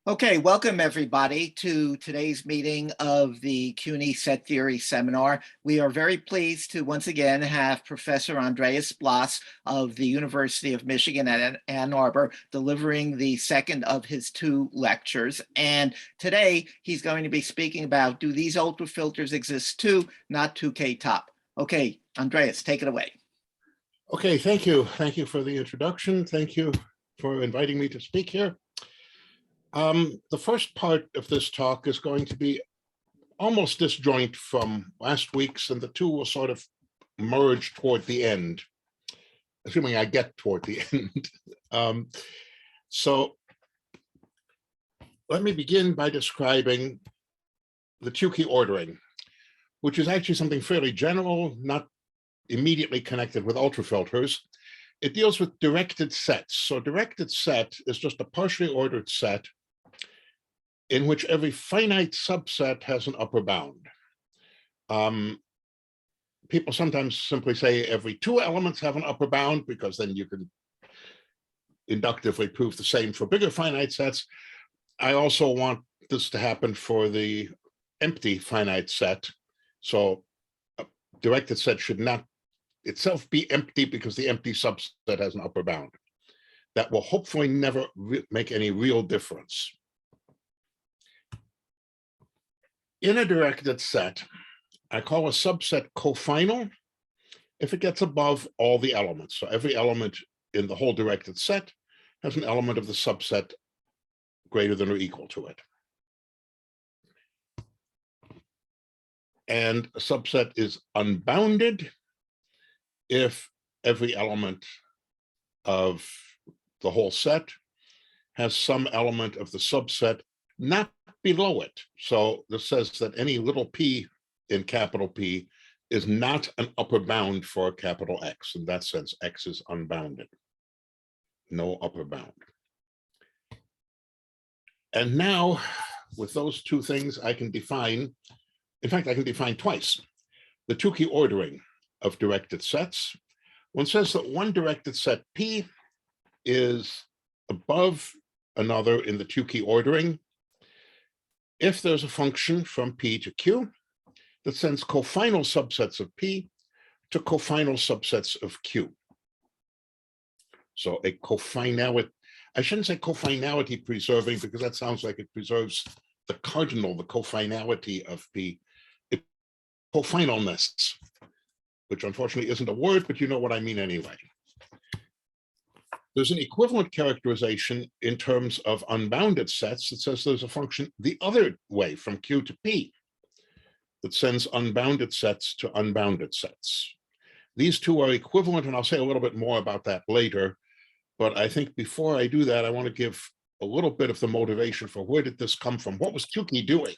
Okay, welcome everybody to today's meeting of the CUNY Set Theory Seminar. We are very pleased to once again have Professor Andreas Blass of the University of Michigan at Ann Arbor delivering the second of his two lectures. And today he's going to be speaking about, do these ultrafilters exist too, not 2K top? Okay, Andreas, take it away. Okay, thank you. Thank you for the introduction. Thank you for inviting me to speak here. The first part of this talk is going to be almost disjoint from last week's, and the two will sort of merge toward the end, assuming I get toward the end. So let me begin by describing the Tukey ordering, which is actually something fairly general, not immediately connected with ultrafilters. It deals with directed sets. So directed set is just a partially ordered set in which every finite subset has an upper bound. People sometimes simply say every two elements have an upper bound, because then you can inductively prove the same for bigger finite sets. I also want this to happen for the empty finite set. So a directed set should not itself be empty because the empty subset has an upper bound. That will hopefully never make any real difference. In a directed set, I call a subset cofinal if it gets above all the elements. So every element in the whole directed set has an element of the subset greater than or equal to it. And a subset is unbounded if every element of the whole set has some element of the subset not below it. So this says that any little p in capital P is not an upper bound for capital X. In that sense, X is unbounded, no upper bound. And now with those two things, I can define, in fact, I can define twice, the Tukey ordering of directed sets. One says that one directed set P is above another in the Tukey ordering if there's a function from P to Q that sends cofinal subsets of P to cofinal subsets of Q. So a cofinality, I shouldn't say cofinality preserving, because that sounds like it preserves the cardinal, the cofinality of P. It cofinalness, which unfortunately isn't a word, but you know what I mean anyway. There's an equivalent characterization in terms of unbounded sets that says there's a function the other way from Q to P that sends unbounded sets to unbounded sets. These two are equivalent, and I'll say a little bit more about that later. But I think before I do that, I want to give a little bit of the motivation for where did this come from? What was Tukey doing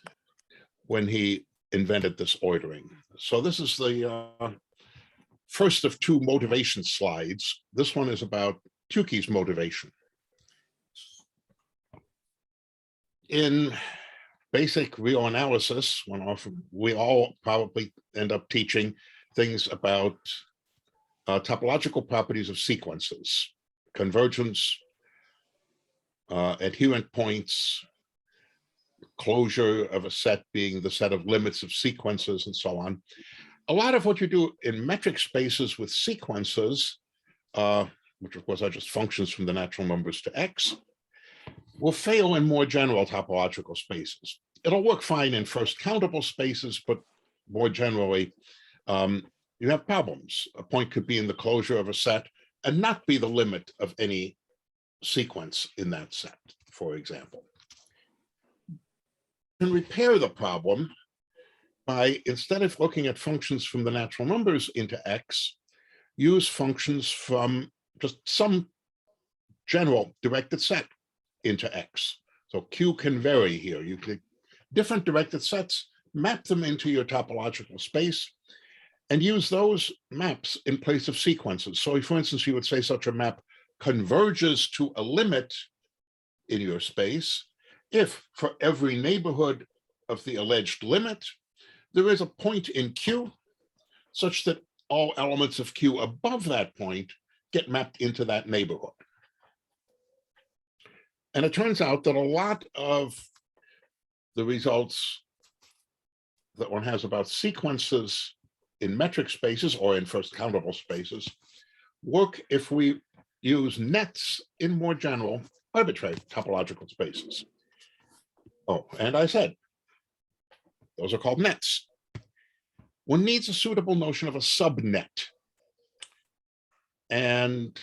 when he invented this ordering? So this is the first of two motivation slides. This one is about Tukey's motivation. In basic real analysis, we all probably end up teaching things about topological properties of sequences, convergence, adherent points, closure of a set being the set of limits of sequences, and so on. A lot of what you do in metric spaces with sequences, which of course are just functions from the natural numbers to X, will fail in more general topological spaces. It'll work fine in first countable spaces, but more generally, you have problems. A point could be in the closure of a set and not be the limit of any sequence in that set, for example. You can repair the problem by, instead of looking at functions from the natural numbers into X, use functions from just some general directed set into X. So Q can vary here. You can different directed sets, map them into your topological space, and use those maps in place of sequences. So for instance, you would say such a map converges to a limit in your space if for every neighborhood of the alleged limit, there is a point in Q such that all elements of Q above that point get mapped into that neighborhood. And it turns out that a lot of the results that one has about sequences in metric spaces or in first countable spaces work if we use nets in more general arbitrary topological spaces. Oh, and I said, those are called nets. One needs a suitable notion of a subnet. And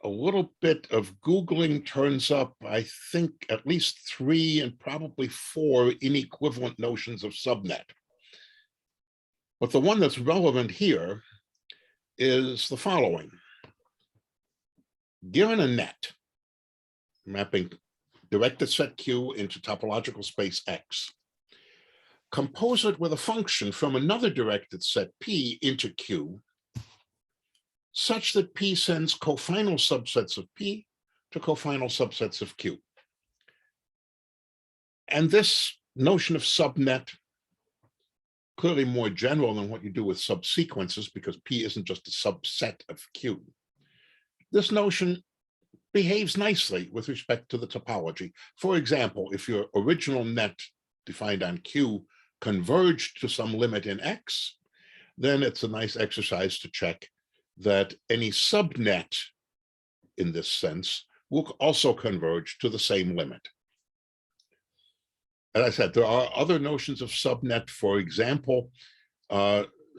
a little bit of Googling turns up, I think, at least 3 and probably 4 inequivalent notions of subnet. But the one that's relevant here is the following. Given a net, mapping directed set Q into topological space X, compose it with a function from another directed set P into Q, such that P sends cofinal subsets of P to cofinal subsets of Q. And this notion of subnet, clearly more general than what you do with subsequences, because P isn't just a subset of Q. This notion behaves nicely with respect to the topology. For example, if your original net defined on Q converged to some limit in X, then it's a nice exercise to check that any subnet in this sense will also converge to the same limit. As I said, there are other notions of subnet. For example,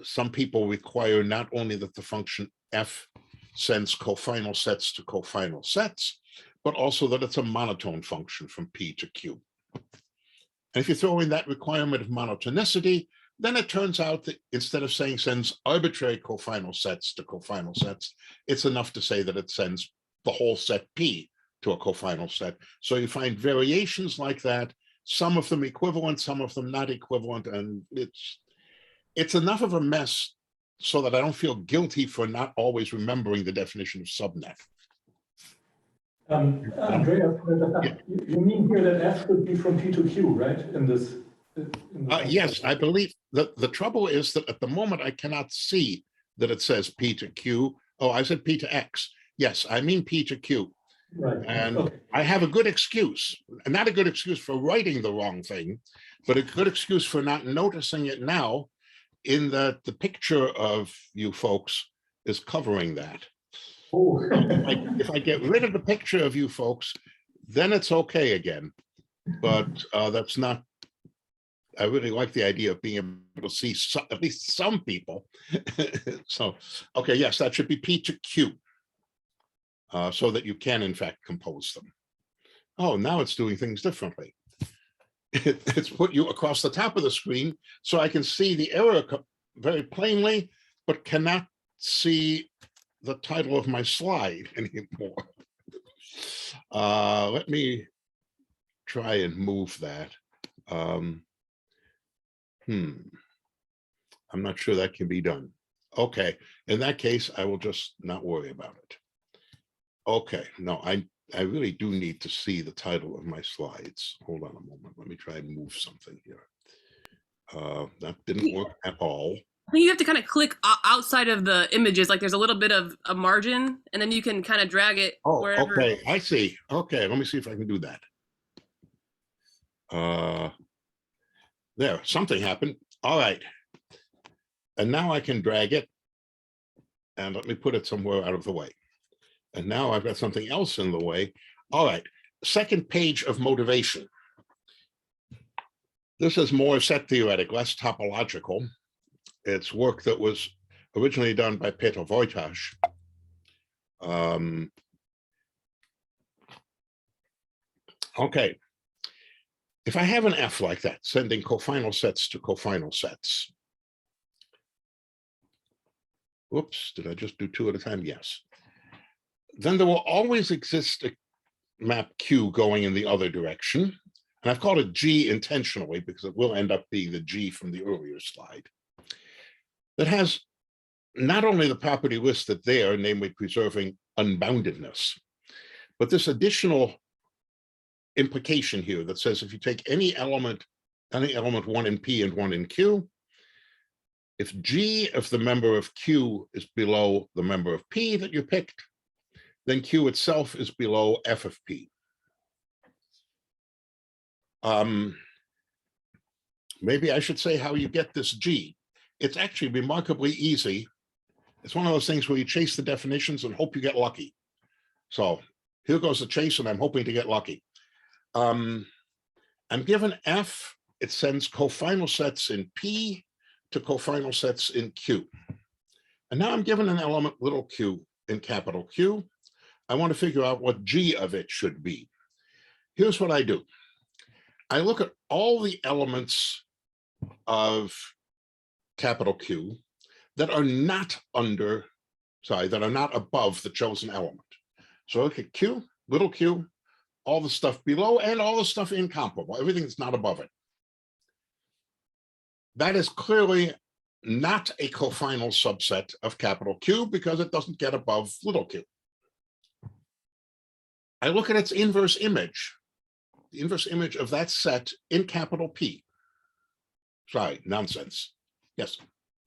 some people require not only that the function f sends cofinal sets to cofinal sets, but also that it's a monotone function from P to Q. And if you throw in that requirement of monotonicity, then it turns out that instead of saying sends arbitrary cofinal sets to cofinal sets, it's enough to say that it sends the whole set P to a cofinal set. So you find variations like that, some of them equivalent, some of them not equivalent, and it's enough of a mess so that I don't feel guilty for not always remembering the definition of subnet. Andreas, Yeah. you mean here that F should be from P to Q, right? In this. Yes, I believe that the trouble is that at the moment I cannot see that it says P to Q. Oh, I said P to X. Yes, I mean P to Q. Right. And Okay. I have a good excuse, and not a good excuse for writing the wrong thing, but a good excuse for not noticing it now, in that the picture of you folks is covering that. Oh. If I get rid of the picture of you folks, then it's okay again. But that's not, I really like the idea of being able to see at least some people. So, okay, yes, that should be P to Q, so that you can, in fact, compose them. Oh, now it's doing things differently. It's put you across the top of the screen so I can see the error very plainly, but cannot see the title of my slide anymore. Let me try and move that. I'm not sure that can be done. Okay, in that case, I will just not worry about it. Okay, no, I really do need to see the title of my slides. Hold on a moment. Let me try and move something here. That didn't work at all. I think you have to kind of click outside of the images, like there's a little bit of a margin, and then you can kind of drag it wherever. Okay, I see. Okay, let me see if I can do that. There, something happened. All right. And now I can drag it, and let me put it somewhere out of the way. And now I've got something else in the way. All right, second page of motivation. This is more set theoretic, less topological. It's work that was originally done by Peter Wojtas. Okay, if I have an F like that, sending cofinal sets to cofinal sets. Whoops, did I just do 2 at a time? Yes. Then there will always exist a map Q going in the other direction. And I've called it G intentionally because it will end up being the G from the earlier slide. That has not only the property listed there, namely preserving unboundedness, but this additional implication here that says if you take any element 1 in P and 1 in Q, if G of the member of Q is below the member of P that you picked, then Q itself is below F of P. Maybe I should say how you get this G. It's actually remarkably easy. It's one of those things where you chase the definitions and hope you get lucky. So here goes the chase, and I'm hoping to get lucky. I'm given F, it sends cofinal sets in P to cofinal sets in Q. And now I'm given an element little q in capital Q. I want to figure out what G of it should be. Here's what I do. I look at all the elements of capital Q that are not that are not above the chosen element. So look at Q, little q, all the stuff below, and all the stuff incomparable, everything that's not above it. That is clearly not a cofinal subset of capital Q because it doesn't get above little q. I look at its inverse image, the inverse image of that set in capital P. Sorry, nonsense. Yes,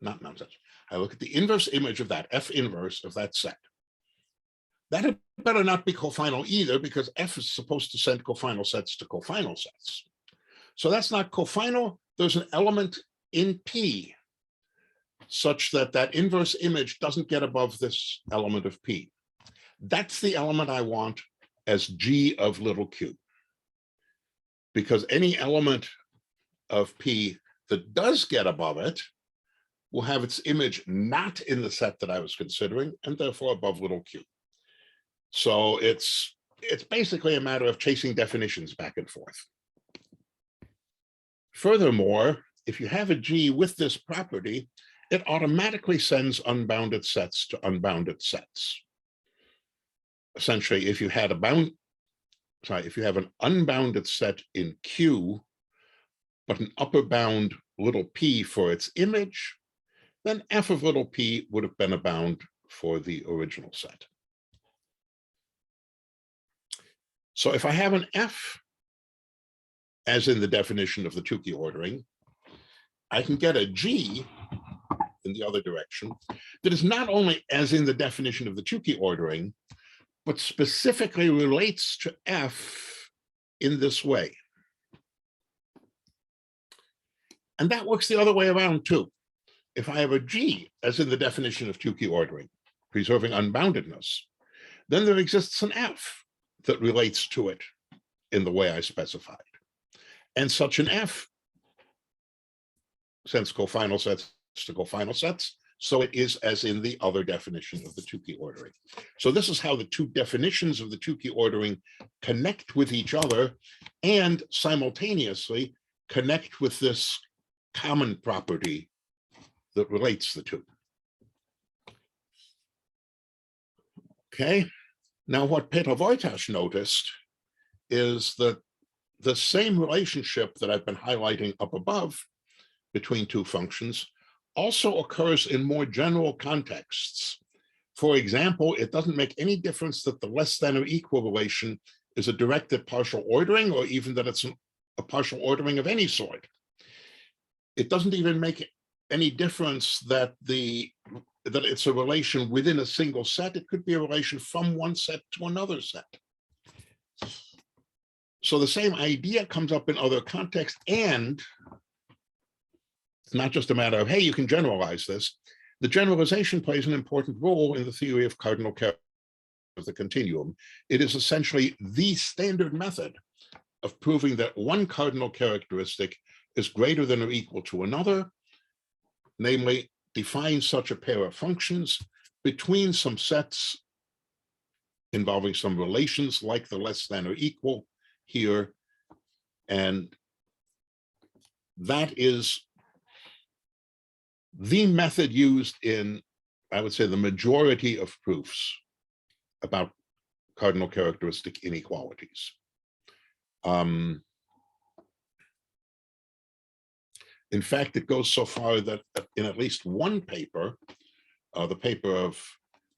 not nonsense. I look at the inverse image of that, F inverse of that set. That had better not be cofinal either, because F is supposed to send cofinal sets to cofinal sets. So that's not cofinal. There's an element in P such that that inverse image doesn't get above this element of P. That's the element I want as G of little q. Because any element of P that does get above it will have its image not in the set that I was considering, and therefore above little q. So it's basically a matter of chasing definitions back and forth. Furthermore, if you have a G with this property, it automatically sends unbounded sets to unbounded sets. Essentially, if you had if you have an unbounded set in Q, but an upper bound little p for its image, then F of little p would have been a bound for the original set. So if I have an F, as in the definition of the Tukey ordering, I can get a G in the other direction that is not only as in the definition of the Tukey ordering, but specifically relates to F in this way. And that works the other way around too. If I have a G, as in the definition of Tukey ordering, preserving unboundedness, then there exists an F that relates to it in the way I specified. And such an F sends cofinal sets to cofinal sets, so it is as in the other definition of the Tukey ordering. So this is how the two definitions of the Tukey ordering connect with each other and simultaneously connect with this common property that relates the two. Okay, now what Peter Wojtas noticed is that the same relationship that I've been highlighting up above between two functions also occurs in more general contexts. For example, it doesn't make any difference that the less than or equal relation is a directed partial ordering, or even that it's a partial ordering of any sort. It doesn't even make any difference that it's a relation within a single set. It could be a relation from one set to another set. So the same idea comes up in other contexts, and it's not just a matter of, hey, you can generalize this. The generalization plays an important role in the theory of cardinal characteristics of the continuum. It is essentially the standard method of proving that one cardinal characteristic is greater than or equal to another, namely, define such a pair of functions between some sets involving some relations like the less than or equal here. And that is the method used in, I would say, the majority of proofs about cardinal characteristic inequalities. In fact, it goes so far that in at least one paper, the paper of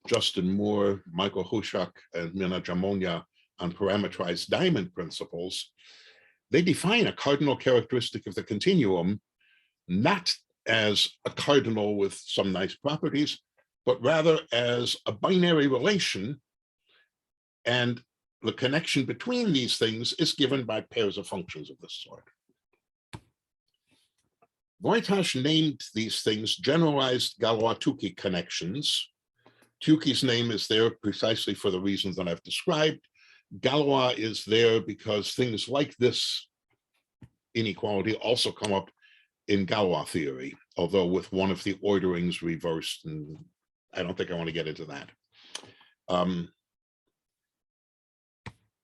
Justin Moore, Michael Hushak, and Mina Jamonia on parameterized diamond principles, they define a cardinal characteristic of the continuum not as a cardinal with some nice properties, but rather as a binary relation And the connection between these things is given by pairs of functions of this sort. Wojtas named these things generalized Galois-Tukey connections. Tukey's name is there precisely for the reasons that I've described. Galois is there because things like this inequality also come up in Galois theory, although with one of the orderings reversed, and I don't think I want to get into that.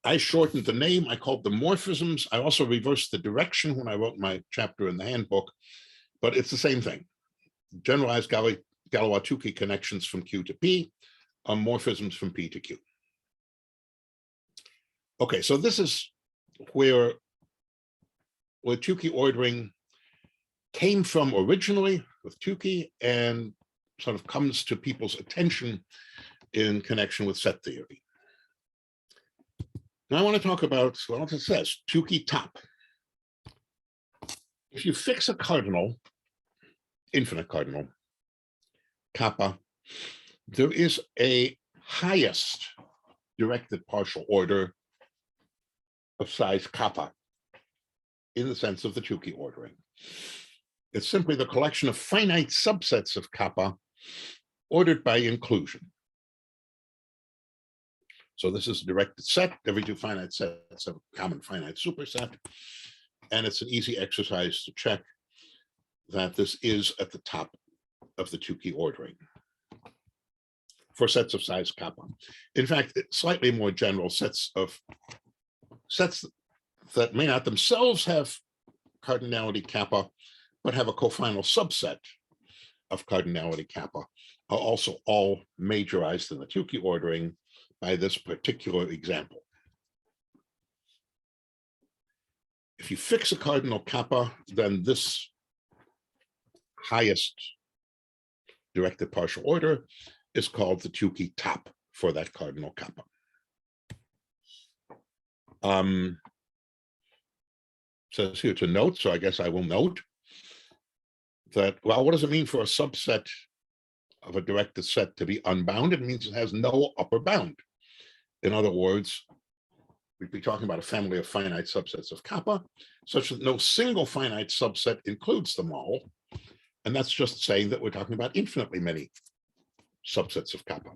I shortened the name, I called them morphisms. I also reversed the direction when I wrote my chapter in the handbook, but it's the same thing. Generalized Galois-Tukey connections from Q to P, morphisms from P to Q. Okay, so this is where Tukey ordering came from originally with Tukey and sort of comes to people's attention in connection with set theory. Now I want to talk about what it says, Tukey top. If you fix a cardinal, infinite cardinal, kappa, there is a highest directed partial order of size kappa in the sense of the Tukey ordering. It's simply the collection of finite subsets of kappa ordered by inclusion. So this is a directed set. Every two finite sets have a common finite superset. And it's an easy exercise to check that this is at the top of the Tukey ordering for sets of size kappa. In fact, it's slightly more general sets that may not themselves have cardinality kappa, but have a cofinal subset of cardinality kappa, are also all majorized in the Tukey ordering by this particular example. If you fix a cardinal kappa, then this highest directed partial order is called the Tukey top for that cardinal kappa. Says here to note, so I guess I will note that, well, what does it mean for a subset of a directed set to be unbounded? It means it has no upper bound. In other words, we'd be talking about a family of finite subsets of kappa, such that no single finite subset includes them all. And that's just saying that we're talking about infinitely many subsets of kappa.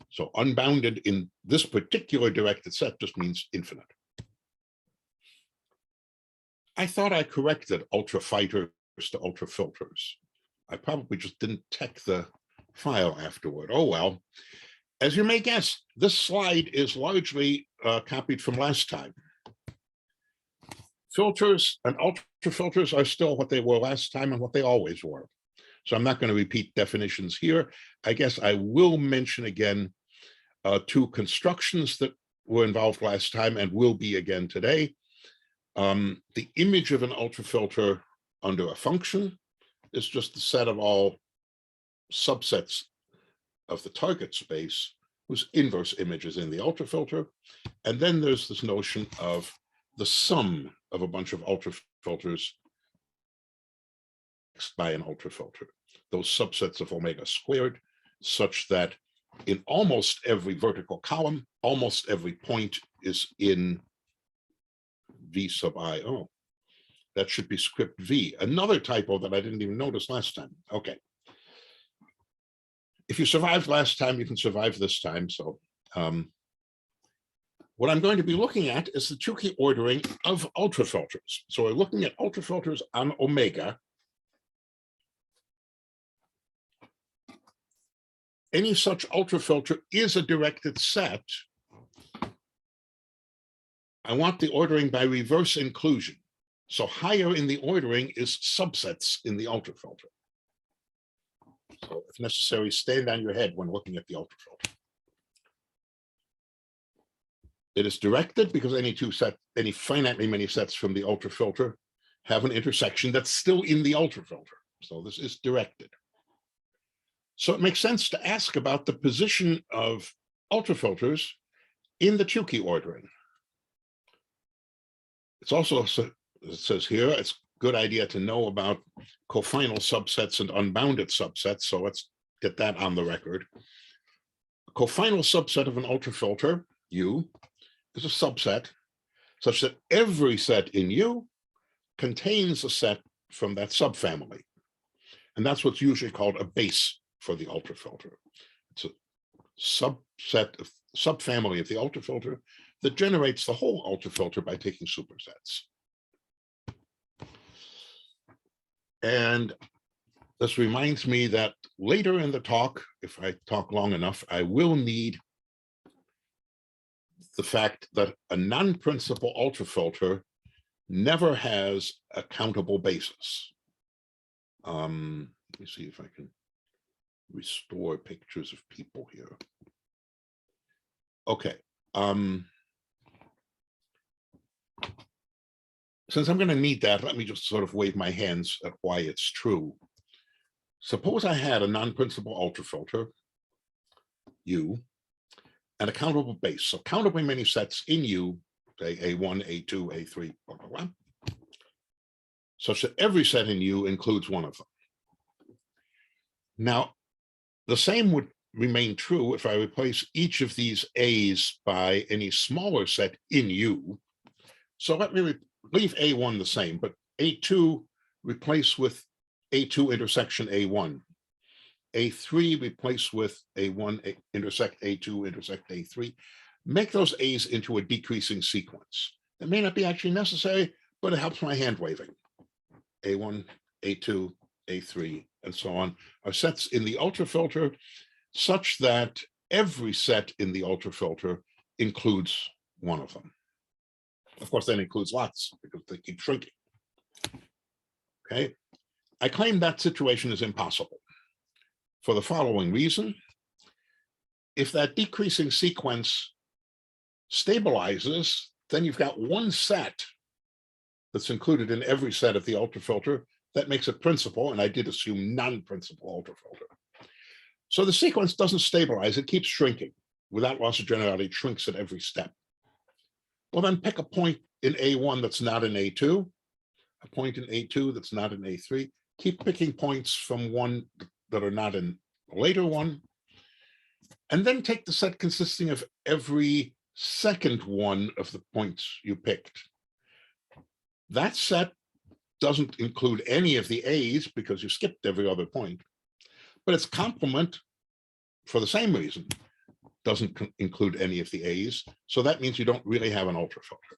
So unbounded in this particular directed set just means infinite. I thought I corrected ultrafilters to ultrafilters. I probably just didn't check the file afterward. Oh, well. As you may guess, this slide is largely copied from last time. Filters and ultrafilters are still what they were last time and what they always were. So I'm not going to repeat definitions here. I guess I will mention again two constructions that were involved last time and will be again today. The image of an ultrafilter under a function is just the set of all subsets of the target space whose inverse image is in the ultrafilter. And then there's this notion of the sum of a bunch of ultrafilters by an ultrafilter, those subsets of omega squared, such that in almost every vertical column, almost every point is in V sub I. Oh, that should be script V. Another typo that I didn't even notice last time. Okay. If you survived last time, you can survive this time. So what I'm going to be looking at is the Tukey ordering of ultrafilters. So we're looking at ultrafilters on omega. Any such ultrafilter is a directed set. I want the ordering by reverse inclusion. So higher in the ordering is subsets in the ultrafilter. So if necessary, stand on your head when looking at the ultrafilter. It is directed because any finitely many sets from the ultrafilter have an intersection that's still in the ultrafilter. So this is directed. So it makes sense to ask about the position of ultrafilters in the Tukey ordering. It's also, it says here, it's a good idea to know about cofinal subsets and unbounded subsets. So let's get that on the record. cofinal subset of an ultrafilter, U, is a subset such that every set in U contains a set from that subfamily. And that's what's usually called a base for the ultrafilter. It's a subset of subfamily of the ultrafilter that generates the whole ultrafilter by taking supersets. And this reminds me that later in the talk, if I talk long enough, I will need the fact that a non-principal ultrafilter never has a countable basis. Let me see if I can restore pictures of people here. Okay. Since I'm going to need that, let me just sort of wave my hands at why it's true. Suppose I had a non-principal ultrafilter, U, and a countable base. So countably many sets in U, say A1, A2, A3, blah, blah, blah, such that every set in U includes one of them. Now, the same would remain true if I replace each of these A's by any smaller set in U. So let me leave A1 the same, but A2 replace with A2 intersection A1. A3 replace with A1 intersect A2 intersect A3. Make those A's into a decreasing sequence. It may not be actually necessary, but it helps my hand waving. A1, A2, A3, and so on are sets in the ultrafilter such that every set in the ultrafilter includes one of them. Of course, that includes lots because they keep shrinking. Okay, I claim that situation is impossible for the following reason. If that decreasing sequence stabilizes, then you've got one set that's included in every set of the ultrafilter that makes it principal, and I did assume non-principal ultrafilter. So the sequence doesn't stabilize, it keeps shrinking. Without loss of generality, it shrinks at every step. Well, then pick a point in A1 that's not in A2, a point in A2 that's not in A3. Keep picking points from one that are not in a later one, and then take the set consisting of every second one of the points you picked. That set doesn't include any of the A's because you skipped every other point, but its complement, for the same reason, doesn't include any of the A's. So that means you don't really have an ultrafilter.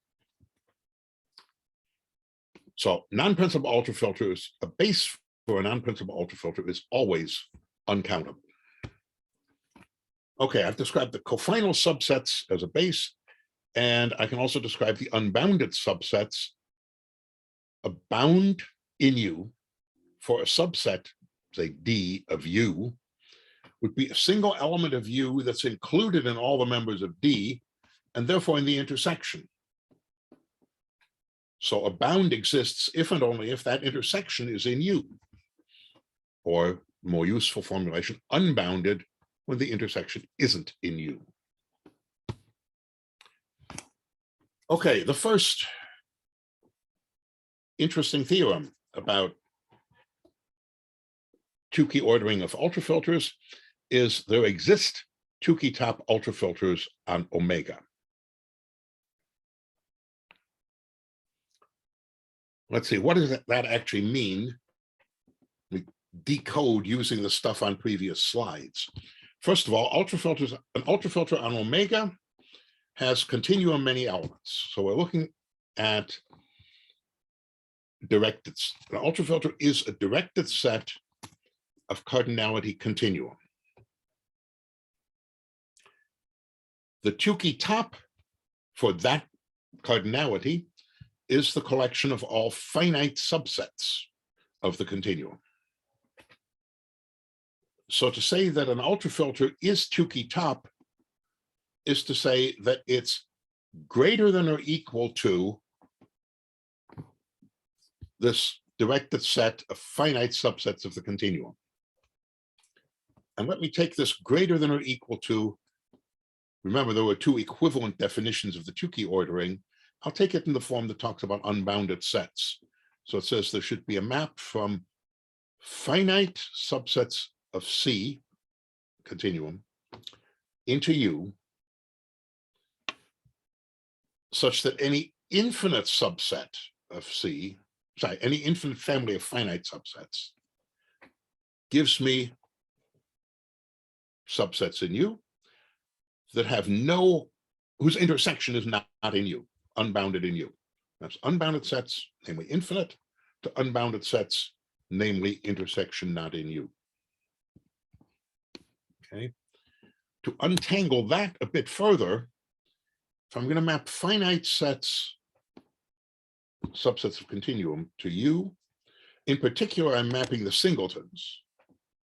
So non-principal ultrafilters, a base for a non-principal ultrafilter is always uncountable. Okay, I've described the cofinal subsets as a base, and I can also describe the unbounded subsets. A bound in U for a subset, say D of U, would be a single element of U that's included in all the members of D, and therefore in the intersection. So a bound exists if and only if that intersection is in U, or more useful formulation, unbounded when the intersection isn't in U. Okay, the first interesting theorem about Tukey ordering of ultrafilters is there exist Tukey top ultrafilters on omega. Let's see, what does that actually mean? We decode using the stuff on previous slides. First of all, ultrafilters, an ultrafilter on omega has continuum many elements. So we're looking at directed, an ultrafilter is a directed set of cardinality continuum. The Tukey top for that cardinality is the collection of all finite subsets of the continuum. So to say that an ultrafilter is Tukey top is to say that it's greater than or equal to this directed set of finite subsets of the continuum. And let me take this greater than or equal to, remember there were two equivalent definitions of the Tukey ordering. I'll take it in the form that talks about unbounded sets. So it says there should be a map from finite subsets of C, continuum, into U such that any infinite subset of C, any infinite family of finite subsets gives me subsets in U that have whose intersection is not in U, unbounded in U. That's unbounded sets, namely infinite, to unbounded sets, namely intersection not in U. Okay. To untangle that a bit further, if I'm going to map finite sets, subsets of continuum to U, in particular, I'm mapping the singletons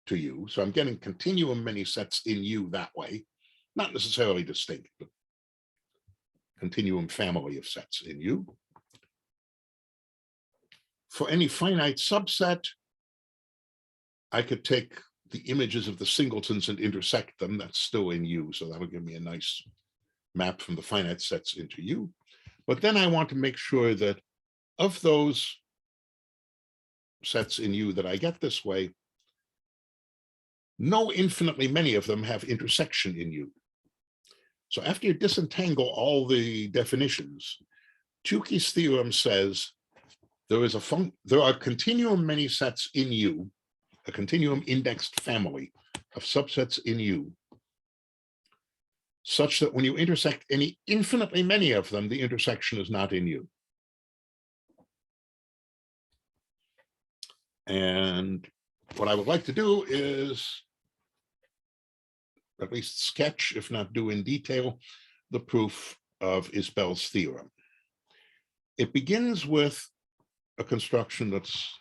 to U. So I'm getting continuum many sets in U that way, not necessarily distinct, but continuum family of sets in U. For any finite subset, I could take the images of the singletons and intersect them. That's still in U, so that'll give me a nice map from the finite sets into U. But then I want to make sure that of those sets in U that I get this way, no infinitely many of them have intersection in U. So after you disentangle all the definitions, Tukey's theorem says there are continuum many sets in U, a continuum indexed family of subsets in U, such that when you intersect any infinitely many of them, the intersection is not in U. And what I would like to do is at least sketch, if not do in detail, the proof of Isabelle's theorem. It begins with a construction that's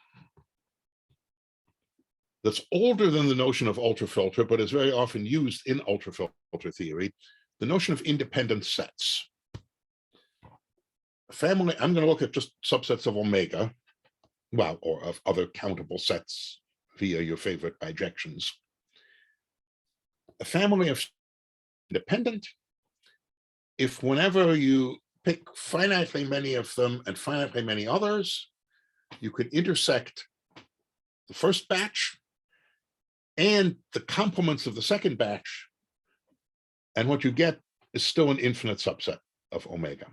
older than the notion of ultrafilter, but is very often used in ultrafilter theory, the notion of independent sets. Family, I'm going to look at just subsets of omega, well, or of other countable sets via your favorite bijections. A family of independent, if whenever you pick finitely many of them and finitely many others, you could intersect the first batch and the complements of the second batch, and what you get is still an infinite subset of omega.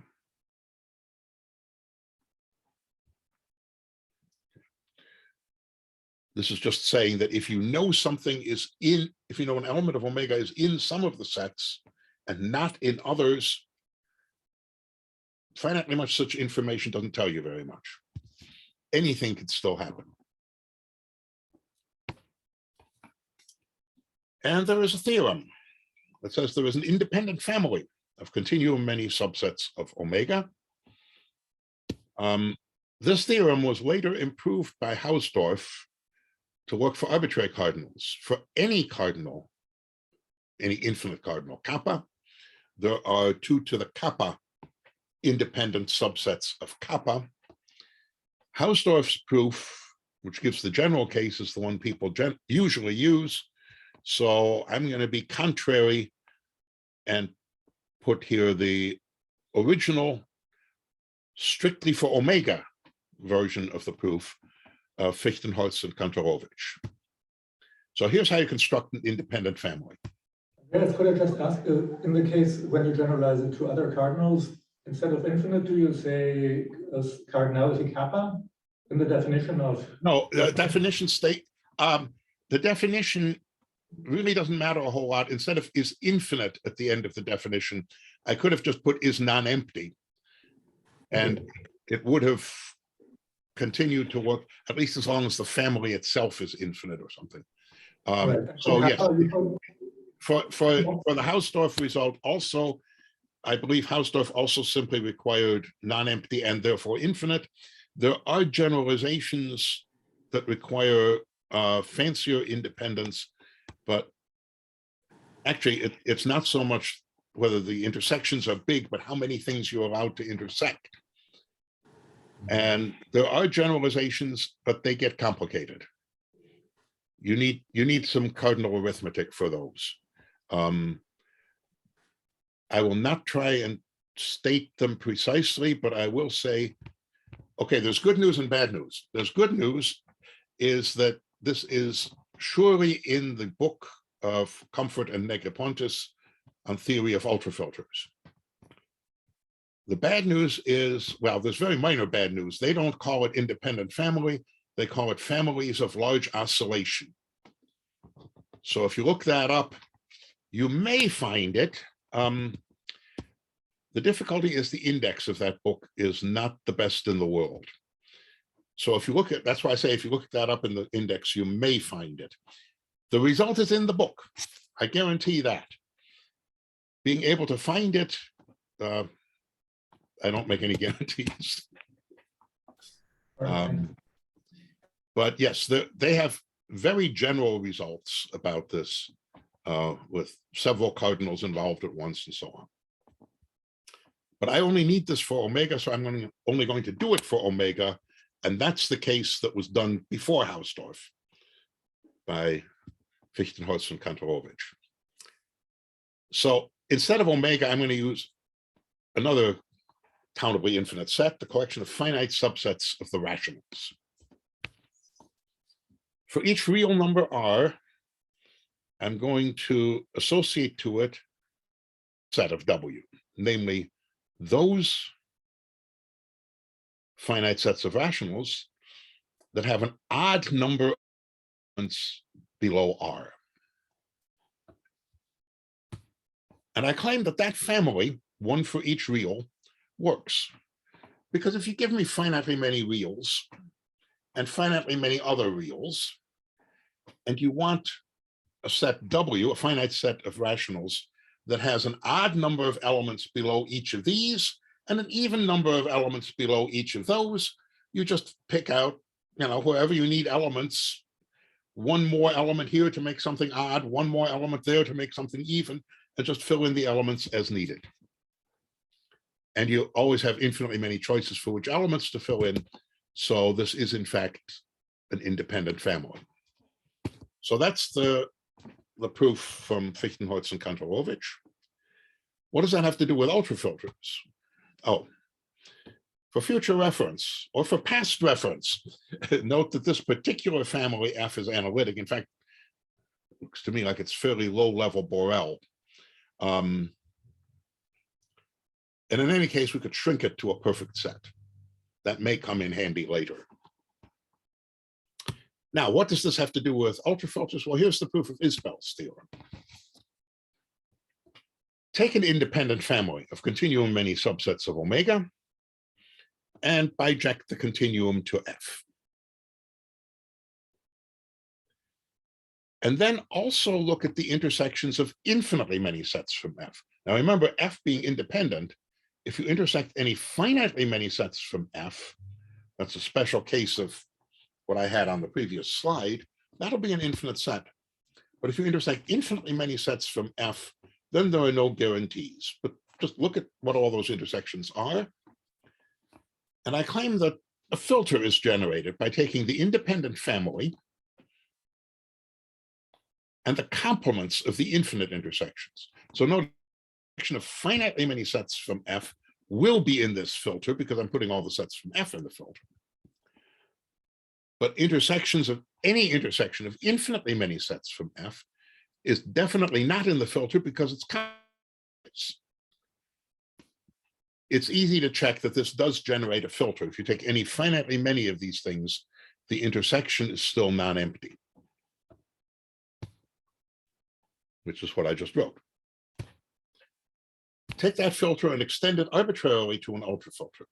This is just saying that if you know something is in, if you know an element of omega is in some of the sets and not in others, finitely much such information doesn't tell you very much. Anything could still happen. And there is a theorem that says there is an independent family of continuum many subsets of omega. This theorem was later improved by Hausdorff to work for arbitrary cardinals. For any cardinal, any infinite cardinal kappa, there are 2 to the kappa independent subsets of kappa. Hausdorff's proof, which gives the general case, is the one people usually use. So I'm going to be contrary and put here the original, strictly for omega version of the proof of Fichtenholz and Kantorovich. So here's how you construct an independent family. Yes, could I just ask, in the case when you generalize it to other cardinals, instead of infinite, do you say cardinality kappa in the definition of? No, the definition state, the definition really doesn't matter a whole lot. Instead of is infinite at the end of the definition, I could have just put is non-empty, and it would have continued to work, at least as long as the family itself is infinite or something. So yes, for the Hausdorff result also, I believe Hausdorff also simply required non-empty and therefore infinite. There are generalizations that require fancier independence, but actually it's not so much whether the intersections are big, but how many things you're allowed to intersect. And there are generalizations, but they get complicated. You need some cardinal arithmetic for those. I will not try and state them precisely, but I will say, okay, there's good news and bad news. There's good news is that this is surely in the book of Comfort and Negropontis, on theory of ultrafilters. The bad news is, well, there's very minor bad news. They don't call it independent family. They call it families of large oscillation. So if you look that up, you may find it. The difficulty is the index of that book is not the best in the world. So if you look at, that's why I say if you look that up in the index, you may find it. The result is in the book. I guarantee that. Being able to find it, I don't make any guarantees. But yes, they have very general results about this with several cardinals involved at once and so on. But I only need this for omega, so I'm only going to do it for omega. And that's the case that was done before Hausdorff by Fichtenholz and Kantorowicz. So instead of omega, I'm going to use another countably infinite set, the collection of finite subsets of the rationals. For each real number R, I'm going to associate to it a set of W, namely those finite sets of rationals that have an odd number of elements below R. And I claim that that family, one for each real, works. Because if you give me finitely many reals and finitely many other reals, and you want a set W, a finite set of rationals that has an odd number of elements below each of these and an even number of elements below each of those, you just pick out, wherever you need elements, one more element here to make something odd, one more element there to make something even, and just fill in the elements as needed. And you always have infinitely many choices for which elements to fill in. So this is, in fact, an independent family. So that's the proof from Fichtenholz and Kantorowicz. What does that have to do with ultrafilters? Oh, for future reference or for past reference, note that this particular family F is analytic. In fact, it looks to me like it's fairly low-level Borel. And in any case, we could shrink it to a perfect set. That may come in handy later. Now, what does this have to do with ultrafilters? Well, here's the proof of Isabelle's theorem. Take an independent family of continuum many subsets of omega and biject the continuum to F. And then also look at the intersections of infinitely many sets from F. Now, remember, F being independent, if you intersect any finitely many sets from F, that's a special case of what I had on the previous slide, that'll be an infinite set. But if you intersect infinitely many sets from F, then there are no guarantees. But just look at what all those intersections are. And I claim that a filter is generated by taking the independent family and the complements of the infinite intersections. So no intersection of finitely many sets from F will be in this filter because I'm putting all the sets from F in the filter. But intersections of any intersection of infinitely many sets from F is definitely not in the filter because it's complex. It's easy to check that this does generate a filter. If you take any finitely many of these things, the intersection is still non-empty, which is what I just wrote. Take that filter and extend it arbitrarily to an ultrafilter.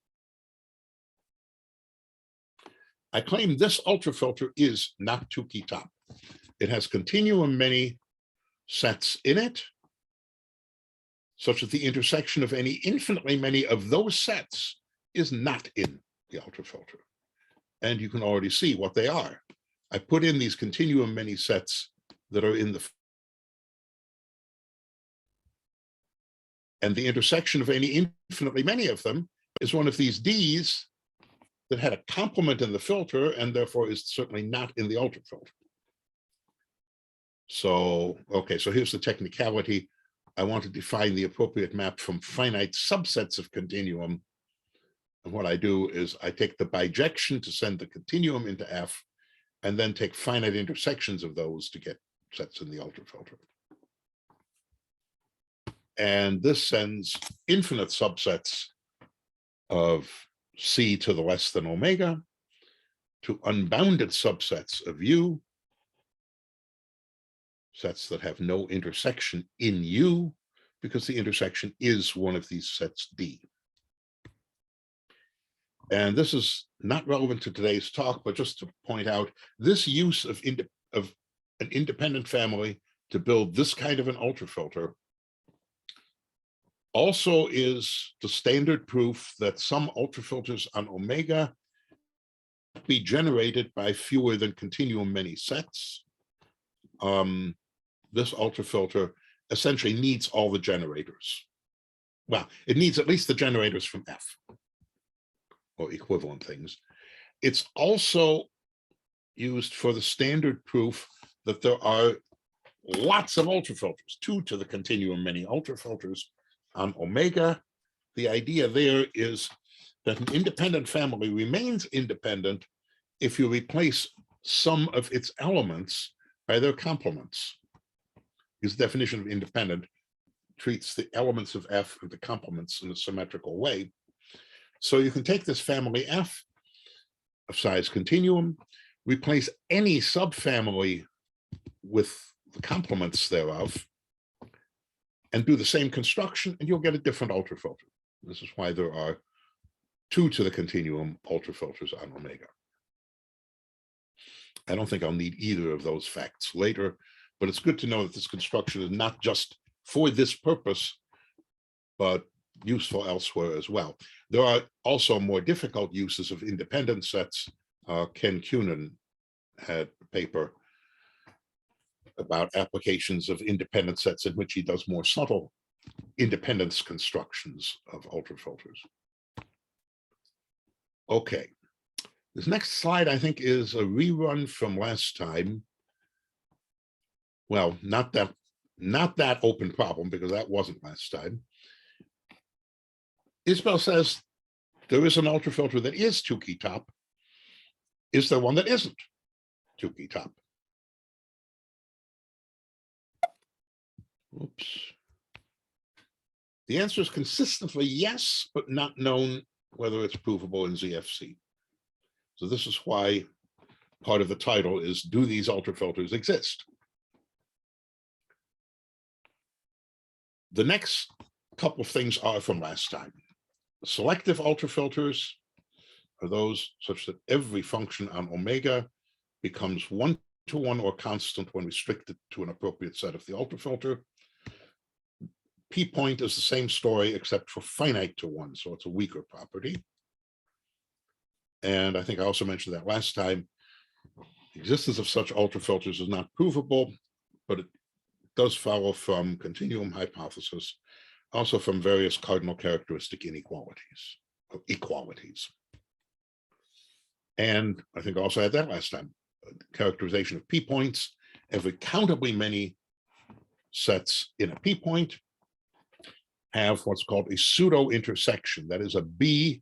I claim this ultrafilter is not Tukey top. It has continuum many sets in it, such that the intersection of any infinitely many of those sets is not in the ultrafilter. And you can already see what they are. I put in these continuum many sets that are in the, and the intersection of any infinitely many of them is one of these Ds that had a complement in the filter and therefore is certainly not in the ultrafilter. So, okay, so here's the technicality. I want to define the appropriate map from finite subsets of continuum. And what I do is I take the bijection to send the continuum into F and then take finite intersections of those to get sets in the ultrafilter. And this sends infinite subsets of C to the less than omega to unbounded subsets of U, sets that have no intersection in U, because the intersection is one of these sets D. And this is not relevant to today's talk, but just to point out this use of an independent family to build this kind of an ultrafilter also is the standard proof that some ultrafilters on omega be generated by fewer than continuum many sets. This ultrafilter essentially needs all the generators. Well, it needs at least the generators from F or equivalent things. It's also used for the standard proof that there are lots of ultrafilters, 2 to the continuum many ultrafilters on omega. The idea there is that an independent family remains independent if you replace some of its elements by their complements. His definition of independent treats the elements of F and the complements in a symmetrical way. So you can take this family F of size continuum, replace any subfamily with the complements thereof, and do the same construction, and you'll get a different ultrafilter. This is why there are 2 to the continuum ultrafilters on omega. I don't think I'll need either of those facts later, but it's good to know that this construction is not just for this purpose, but useful elsewhere as well. There are also more difficult uses of independent sets. Ken Cunin had a paper about applications of independent sets in which he does more subtle independence constructions of ultrafilters. Okay, this next slide I think is a rerun from last time. Well, not that open problem, because that wasn't last time. Isabelle says there is an ultrafilter that is Tukey top. Is there one that isn't Tukey top? Oops. The answer is consistently yes, but not known whether it's provable in ZFC. So this is why part of the title is, do these ultrafilters exist? The next couple of things are from last time. Selective ultrafilters are those such that every function on omega becomes 1-to-1 or constant when restricted to an appropriate set of the ultrafilter. P point is the same story except for finite to 1, so it's a weaker property. And I think I also mentioned that last time. The existence of such ultrafilters is not provable, but it does follow from continuum hypothesis, also from various cardinal characteristic inequalities, or equalities. And I think I also had that last time. Characterization of P points. Every countably many sets in a P point have what's called a pseudo intersection. That is a B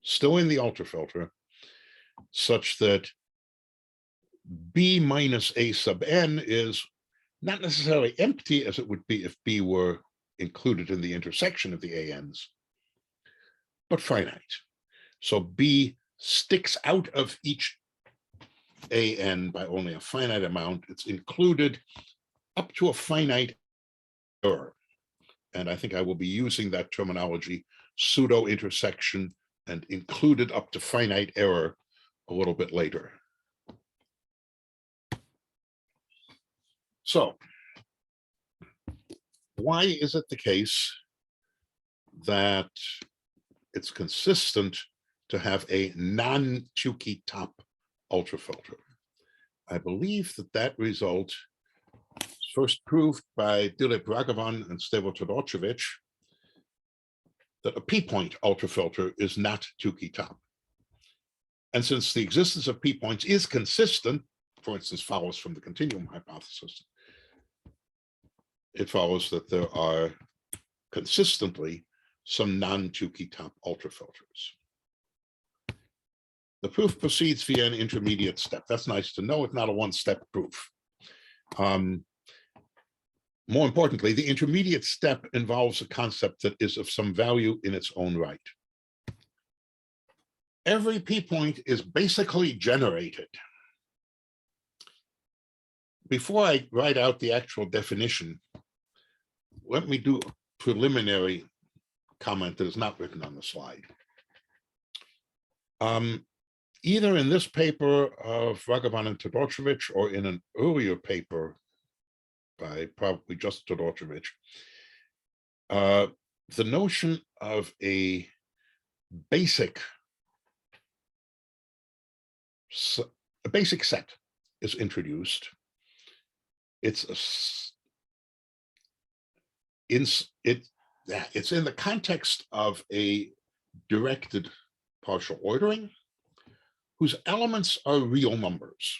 still in the ultrafilter, such that B minus A sub n is not necessarily empty as it would be if B were included in the intersection of the ANs, but finite. So B sticks out of each AN by only a finite amount. It's included up to a finite error. And I think I will be using that terminology, pseudo intersection and included up to finite error, a little bit later. So why is it the case that it's consistent to have a non-Tukey top ultrafilter? I believe that that result was first proved by Dilip Raghavan and Stevo Todorcevic, that a P point ultrafilter is not Tukey top. And since the existence of P points is consistent, for instance, follows from the continuum hypothesis, it follows that there are consistently some non-Tukey top ultrafilters. The proof proceeds via an intermediate step. That's nice to know. It's not a one-step proof. More importantly, the intermediate step involves a concept that is of some value in its own right. Every P point is basically generated. Before I write out the actual definition, let me do a preliminary comment that is not written on the slide. Either in this paper of Galvan and Todorcevich or in an earlier paper by probably just Todorcevich, the notion of a basic set is introduced. It's in the context of a directed partial ordering whose elements are real numbers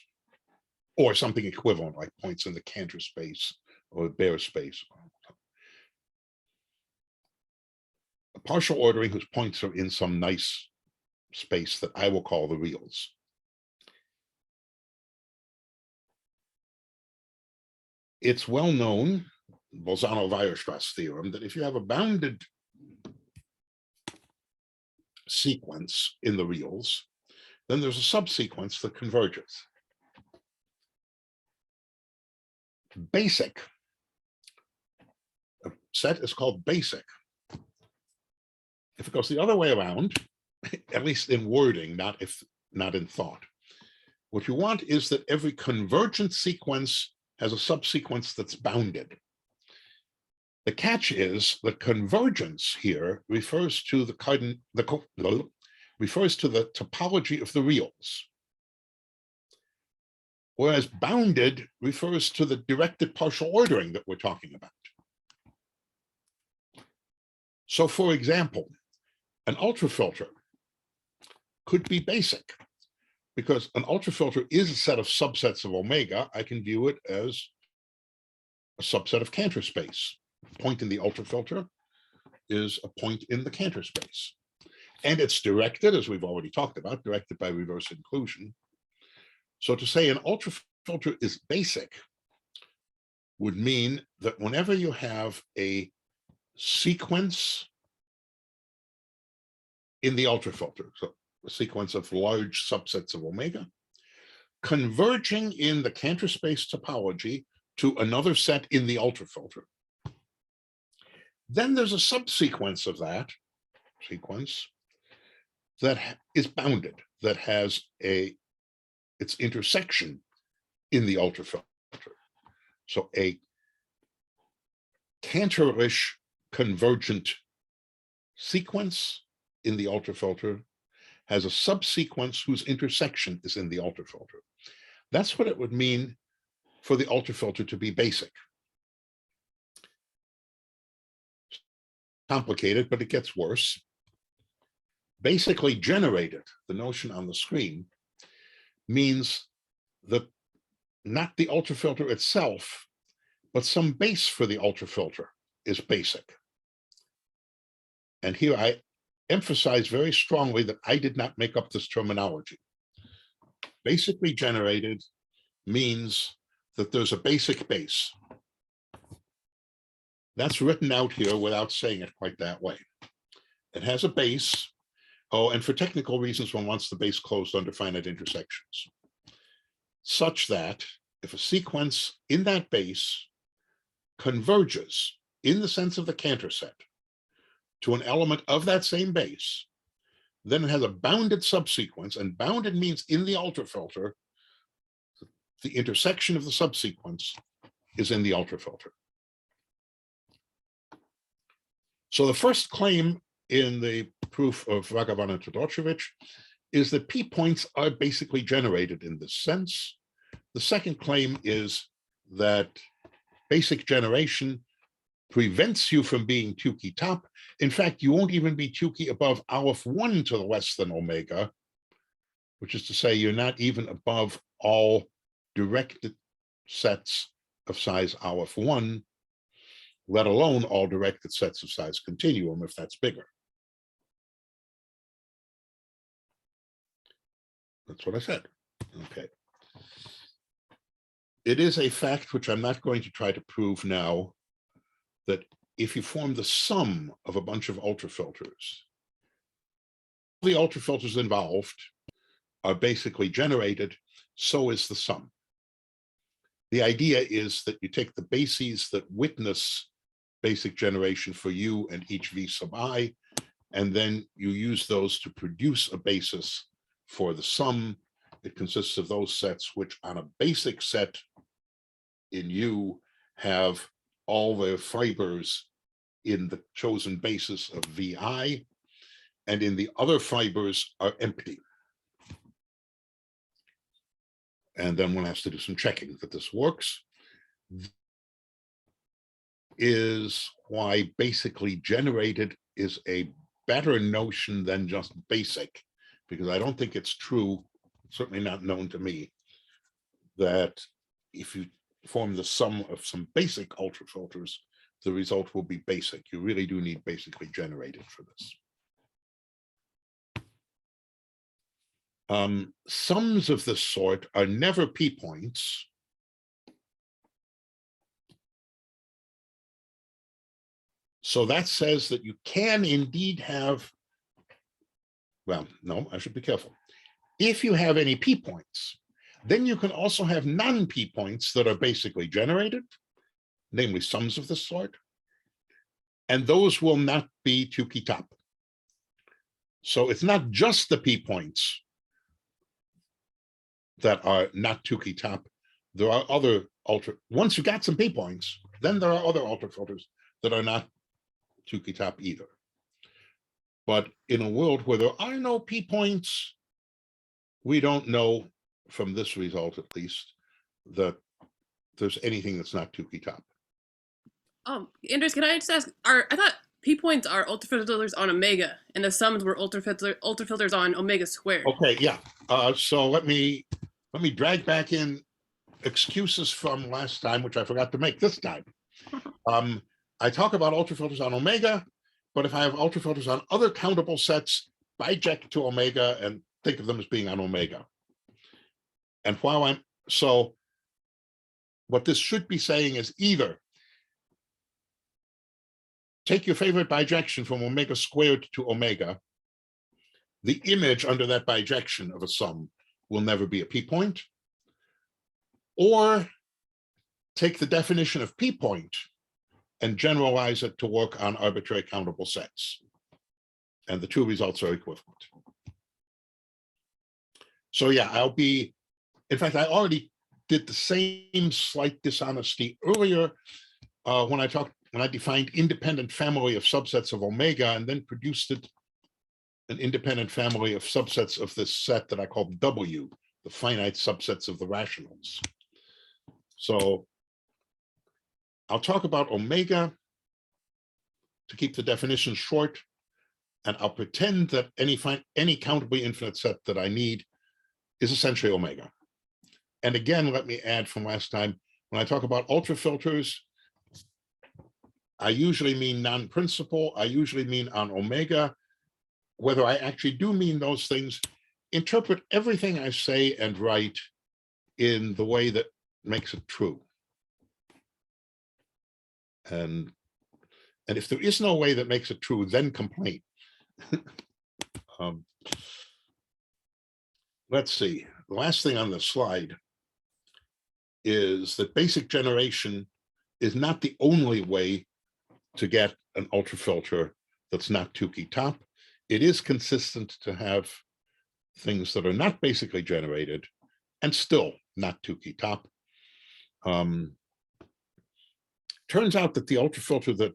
or something equivalent like points in the Cantor space or Baire space. A partial ordering whose points are in some nice space that I will call the reals. It's well known, Bolzano-Weierstrass theorem, that if you have a bounded sequence in the reals, then there's a subsequence that converges. Basic, a set is called basic. If it goes the other way around, at least in wording, not in thought, what you want is that every convergent sequence has a subsequence that's bounded. The catch is that convergence here refers to the topology of the reals, whereas bounded refers to the directed partial ordering that we're talking about. So, for example, an ultrafilter could be basic because an ultrafilter is a set of subsets of omega. I can view it as a subset of Cantor space. A point in the ultrafilter is a point in the Cantor space. And it's directed, as we've already talked about, directed by reverse inclusion. So to say an ultrafilter is basic would mean that whenever you have a sequence in the ultrafilter, so a sequence of large subsets of omega, converging in the Cantor space topology to another set in the ultrafilter. Then there's a subsequence of that sequence that is bounded, that has its intersection in the ultrafilter. So a Cantor-ish convergent sequence in the ultrafilter has a subsequence whose intersection is in the ultrafilter. That's what it would mean for the ultrafilter to be basic. Complicated, but it gets worse. Basically generated, the notion on the screen, means that not the ultrafilter itself, but some base for the ultrafilter is basic. And here I emphasize very strongly that I did not make up this terminology. Basically generated means that there's a basic base. That's written out here without saying it quite that way. It has a base. Oh, and for technical reasons, one wants the base closed under finite intersections, such that if a sequence in that base converges in the sense of the Cantor set to an element of that same base, then it has a bounded subsequence, and bounded means in the ultrafilter, the intersection of the subsequence is in the ultrafilter. So the first claim in the proof of Galvan and Todorcevich is that P points are basically generated in this sense. The second claim is that basic generation prevents you from being Tukey top. In fact, you won't even be Tukey above Aleph 1 to the less than omega, which is to say you're not even above all directed sets of size Aleph 1, let alone all directed sets of size continuum, if that's bigger. That's what I said. Okay. it is a fact, which I'm not going to try to prove now, that if you form the sum of a bunch of ultrafilters, the ultrafilters involved are basically generated, so is the sum. The idea is that you take the bases that witness basic generation for U and each V sub I, and then you use those to produce a basis for the sum. It consists of those sets which on a basic set in U have all the fibers in the chosen basis of VI, and in the other fibers are empty. And then one has to do some checking that this works. Is why basically generated is a better notion than just basic, because I don't think it's true, certainly not known to me, that if you form the sum of some basic ultrafilters, the result will be basic. You really do need basically generated for this. Sums of this sort are never P points. So that says that you can indeed have, well, no, I should be careful. If you have any P points, then you can also have non-P points that are basically generated, namely sums of this sort, and those will not be Tukey top. So it's not just the P points that are not Tukey top. There are other once you got some P points, then there are other ultrafilters that are not Tukey top either. But in a world where there are no P points, we don't know from this result, at least, that there's anything that's not Tukey top. Andreas, can I just ask, I thought P points are ultrafilters on omega, and the sums were ultrafilters on omega squared. Okay, yeah. So let me drag back in excuses from last time, which I forgot to make this time. I talk about ultrafilters on omega, but if I have ultrafilters on other countable sets, biject to omega and think of them as being on omega. And while so what this should be saying is either take your favorite bijection from omega squared to omega, the image under that bijection of a sum will never be a P point, or take the definition of P point and generalize it to work on arbitrary countable sets. And the two results are equivalent. So yeah, in fact, I already did the same slight dishonesty earlier when I defined independent family of subsets of omega and then produced an independent family of subsets of this set that I call W, the finite subsets of the rationals. So I'll talk about omega to keep the definition short, and I'll pretend that any countably infinite set that I need is essentially omega. And again, let me add from last time, when I talk about ultrafilters, I usually mean non-principal, I usually mean on omega. Whether I actually do mean those things, interpret everything I say and write in the way that makes it true. And if there is no way that makes it true, then complain. Let's see. The last thing on the slide is that basic generation is not the only way to get an ultrafilter that's not Tukey top. It is consistent to have things that are not basically generated and still not Tukey top. Turns out that the ultrafilter that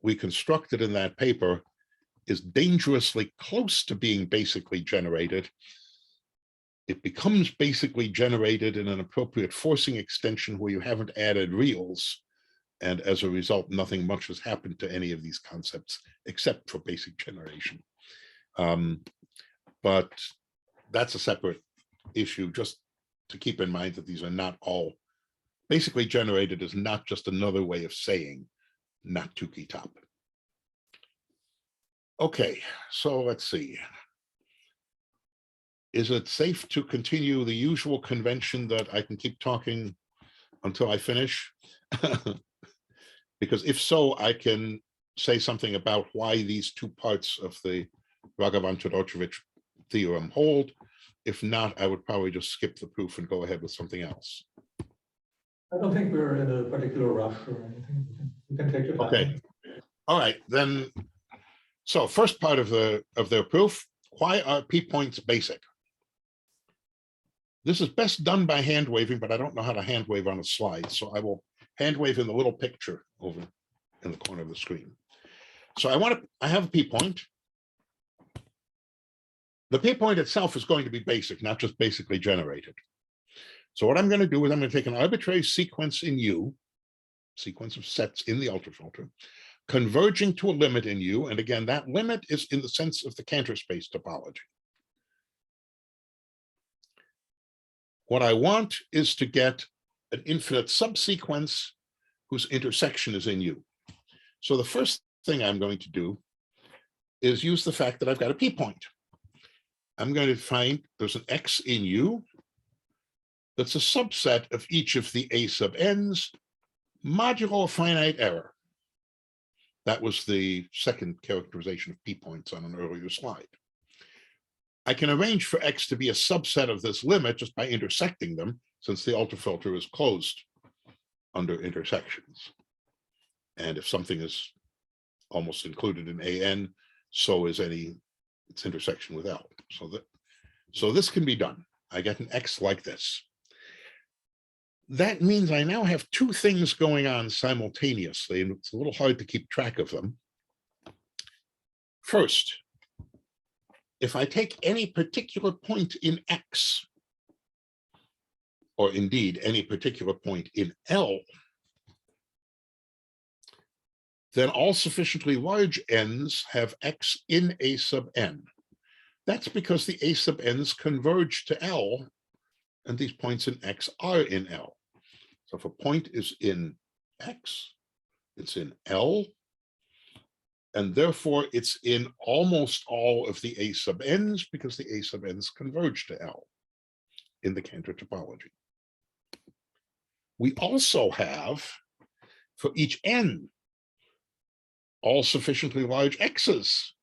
we constructed in that paper is dangerously close to being basically generated. It becomes basically generated in an appropriate forcing extension where you haven't added reals. And as a result, nothing much has happened to any of these concepts except for basic generation. But that's a separate issue, just to keep in mind that these are not all basically generated is not just another way of saying not Tukey top. Okay, so let's see. Is it safe to continue the usual convention that I can keep talking until I finish? Because if so, I can say something about why these two parts of the Galvan-Todorcevich theorem hold. If not, I would probably just skip the proof and go ahead with something else. I don't think we're in a particular rush or anything. You can take your time. Okay. All right, then. So first part of their proof, why are P points basic? This is best done by hand waving, but I don't know how to hand wave on a slide. So I will hand wave in the little picture over in the corner of the screen. So I have a P point. The P point itself is going to be basic, not just basically generated. So what I'm going to do is I'm going to take an arbitrary sequence in U, sequence of sets in the ultrafilter, converging to a limit in U. And again, that limit is in the sense of the Cantor space topology. What I want is to get an infinite subsequence whose intersection is in U. So the first thing I'm going to do is use the fact that I've got a P point. I'm going to find there's an X in U that's a subset of each of the A sub n's modulo a finite error. That was the second characterization of P points on an earlier slide. I can arrange for X to be a subset of this limit just by intersecting them, since the ultrafilter is closed under intersections. And if something is almost included in AN, so is its intersection with L. So this can be done. I get an X like this. That means I now have two things going on simultaneously, and it's a little hard to keep track of them. First, if I take any particular point in X, or indeed any particular point in L, then all sufficiently large n's have X in A sub n. That's because the A sub n's converge to L, and these points in X are in L. So if a point is in X, it's in L, and therefore it's in almost all of the A sub n's because the A sub n's converge to L in the Cantor topology. We also have, for each n, all sufficiently large x's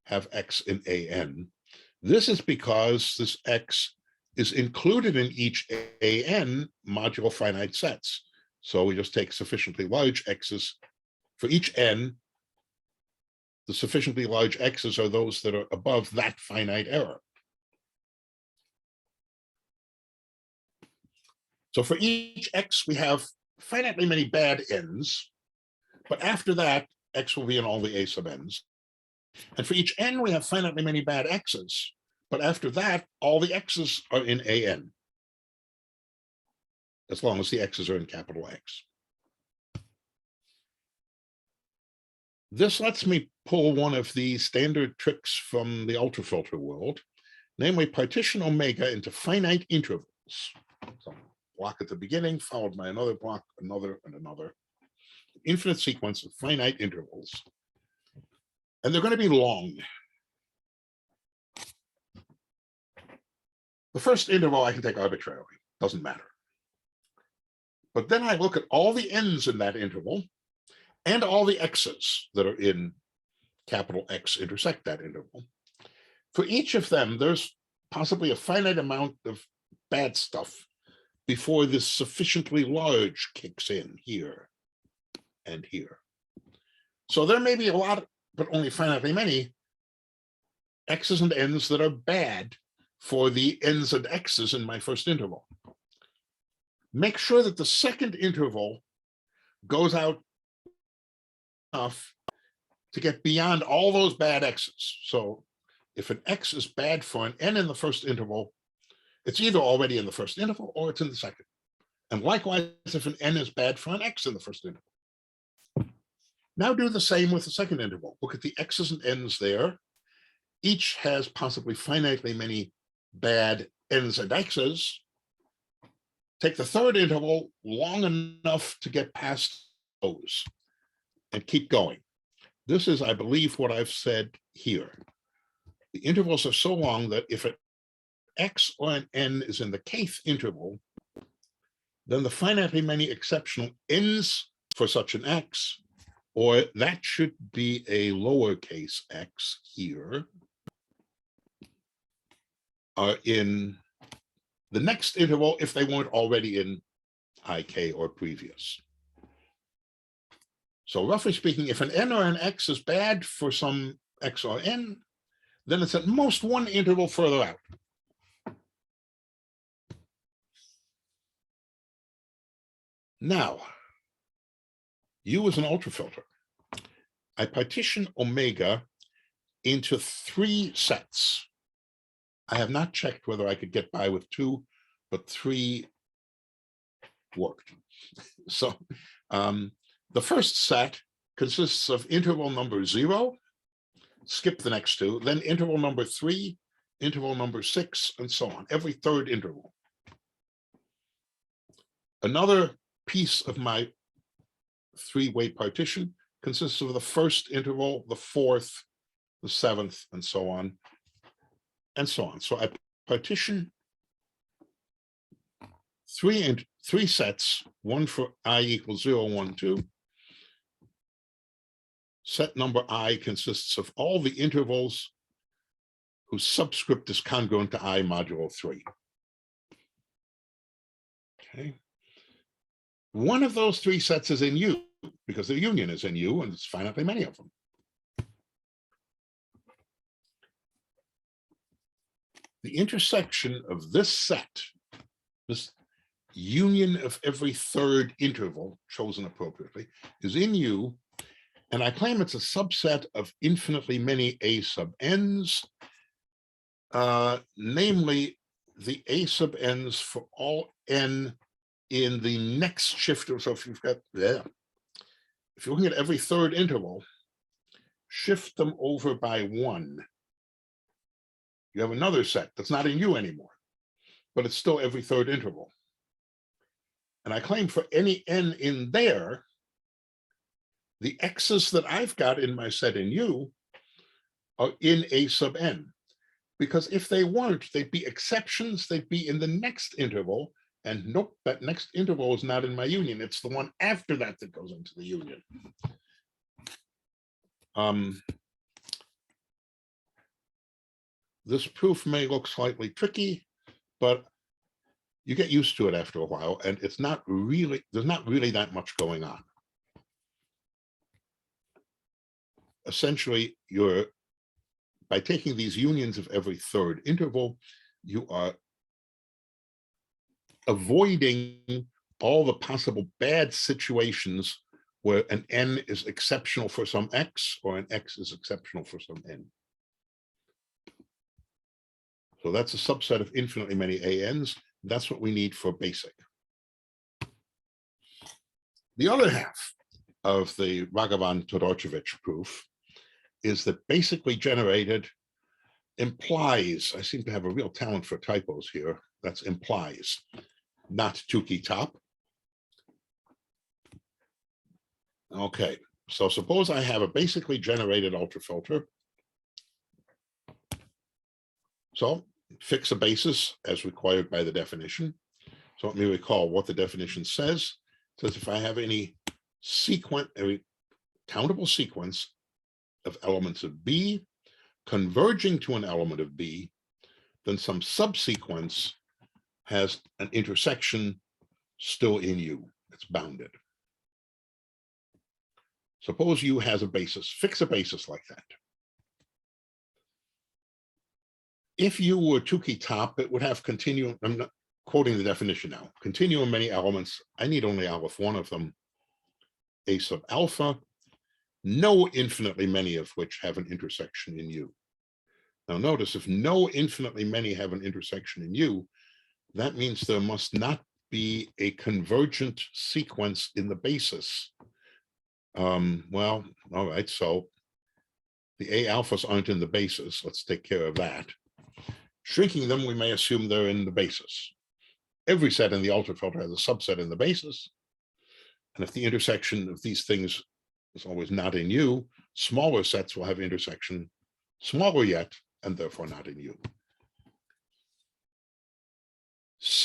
have X in AN. This is because this X is included in each AN modulo finite sets. So we just take sufficiently large x's. For each n, the sufficiently large x's are those that are above that finite error. So for each x, we have finitely many bad n's, but after that, x will be in all the A sub n's. And for each n, we have finitely many bad x's, but after that, all the x's are in AN, as long as the x's are in capital X. This lets me pull one of the standard tricks from the ultrafilter world, namely partition omega into finite intervals. So block at the beginning, followed by another block, another, and another. Infinite sequence of finite intervals. And they're going to be long. The first interval I can take arbitrarily, doesn't matter. But then I look at all the n's in that interval and all the x's that are in capital X intersect that interval. For each of them, there's possibly a finite amount of bad stuff before this sufficiently large kicks in here and here. So there may be a lot, but only finitely many x's and n's that are bad for the n's and x's in my first interval. Make sure that the second interval goes out enough to get beyond all those bad x's. So if an x is bad for an n in the first interval, it's either already in the first interval or it's in the second. And likewise, if an n is bad for an x in the first interval. Now do the same with the second interval. Look at the x's and n's there. Each has possibly finitely many bad n's and x's. Take the third interval long enough to get past those and keep going. This is, I believe, what I've said here. The intervals are so long that if an x or an n is in the kth interval, then the finitely many exceptional n's for such an x, or that should be a lowercase x here, are in the next interval if they weren't already in ik or previous. So roughly speaking, if an n or an x is bad for some x or n, then it's at most one interval further out. Now, U is an ultrafilter. I partition omega into 3 sets. I have not checked whether I could get by with 2, but 3 worked. So the first set consists of interval number 0, skip the next 2, then interval number 3, interval number 6, and so on, every third interval. Another piece of my 3-way partition consists of the first interval, the 4th, the 7th, and so on, and so on. So I partition 3 sets, one for I equals 0, 1, 2. Set number I consists of all the intervals whose subscript is congruent to I modulo 3. Okay. One of those 3 sets is in U, because the union is in U, and it's finitely many of them. The intersection of this set, this union of every third interval chosen appropriately, is in U, and I claim it's a subset of infinitely many A sub n's, namely the A sub n's for all n in the next shifter. So if you've got, if you're looking at every third interval, shift them over by 1. You have another set that's not in U anymore, but it's still every third interval. And I claim for any n in there, the x's that I've got in my set in U are in A sub n, because if they weren't, they'd be exceptions, they'd be in the next interval, and nope, that next interval is not in my union. It's the one after that that goes into the union. This proof may look slightly tricky, but you get used to it after a while, and it's not really, there's not really that much going on. Essentially, by taking these unions of every third interval, you are avoiding all the possible bad situations where an n is exceptional for some x, or an x is exceptional for some n. So that's a subset of infinitely many ANs. That's what we need for basic. The other half of the Ragavan-Todorcevich proof is that basically generated implies, I seem to have a real talent for typos here, that's implies, not Tukey top. Okay, so suppose I have a basically generated ultrafilter. So fix a basis as required by the definition. So let me recall what the definition says. It says if I have any sequence, a countable sequence of elements of B converging to an element of B, then some subsequence has an intersection still in U. It's bounded. Suppose U has a basis, fix a basis like that. If U were Tukey top, it would have continuum, I'm not quoting the definition now, continuum many elements. I need only aleph one of them, A sub alpha, no infinitely many of which have an intersection in U. Now notice, if no infinitely many have an intersection in U, that means there must not be a convergent sequence in the basis. Well, all right, so the A alphas aren't in the basis. Let's take care of that. Shrinking them, we may assume they're in the basis. Every set in the ultrafilter has a subset in the basis. And if the intersection of these things is always not in U, smaller sets will have intersection smaller yet, and therefore not in U.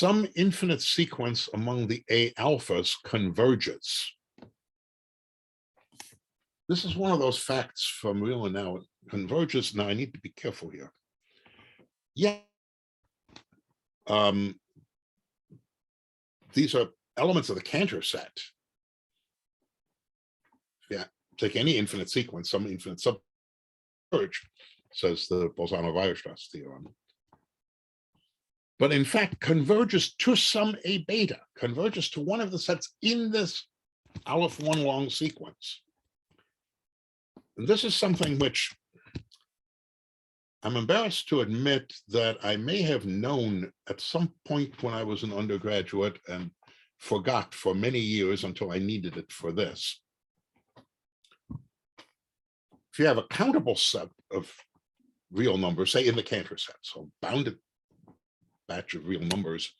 some infinite sequence among the A alphas converges. This is one of those facts from real and now. Converges. Now I need to be careful here. Yeah. These are elements of the Cantor set. Yeah, take any infinite sequence, some infinite subconverge, says the Bolzano-Weierstrass theorem. But in fact, converges to some A beta, converges to one of the sets in this Aleph one long sequence. And this is something which I'm embarrassed to admit that I may have known at some point when I was an undergraduate and forgot for many years until I needed it for this. If you have a countable set of real numbers, say in the Cantor set, so bounded batch of real numbers,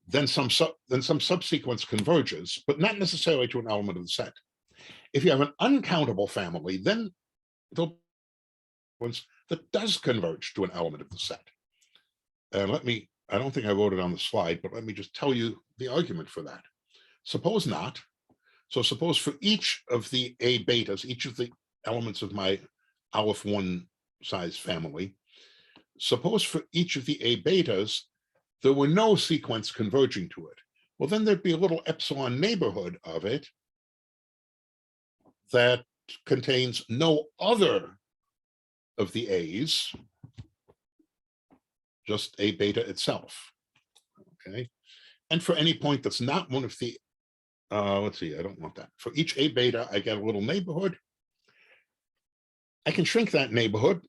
then some subsequence converges, but not necessarily to an element of the set. If you have an uncountable family, then the ones that does converge to an element of the set. And I don't think I wrote it on the slide, but let me just tell you the argument for that. Suppose not. So suppose for each of the A betas, each of the elements of my Aleph one size family, suppose for each of the A betas, there were no sequence converging to it. Well, then there'd be a little epsilon neighborhood of it that contains no other of the A's, just A beta itself. Okay. And for any point that's not one of the, let's see, I don't want that. For each A beta, I get a little neighborhood. I can shrink that neighborhood,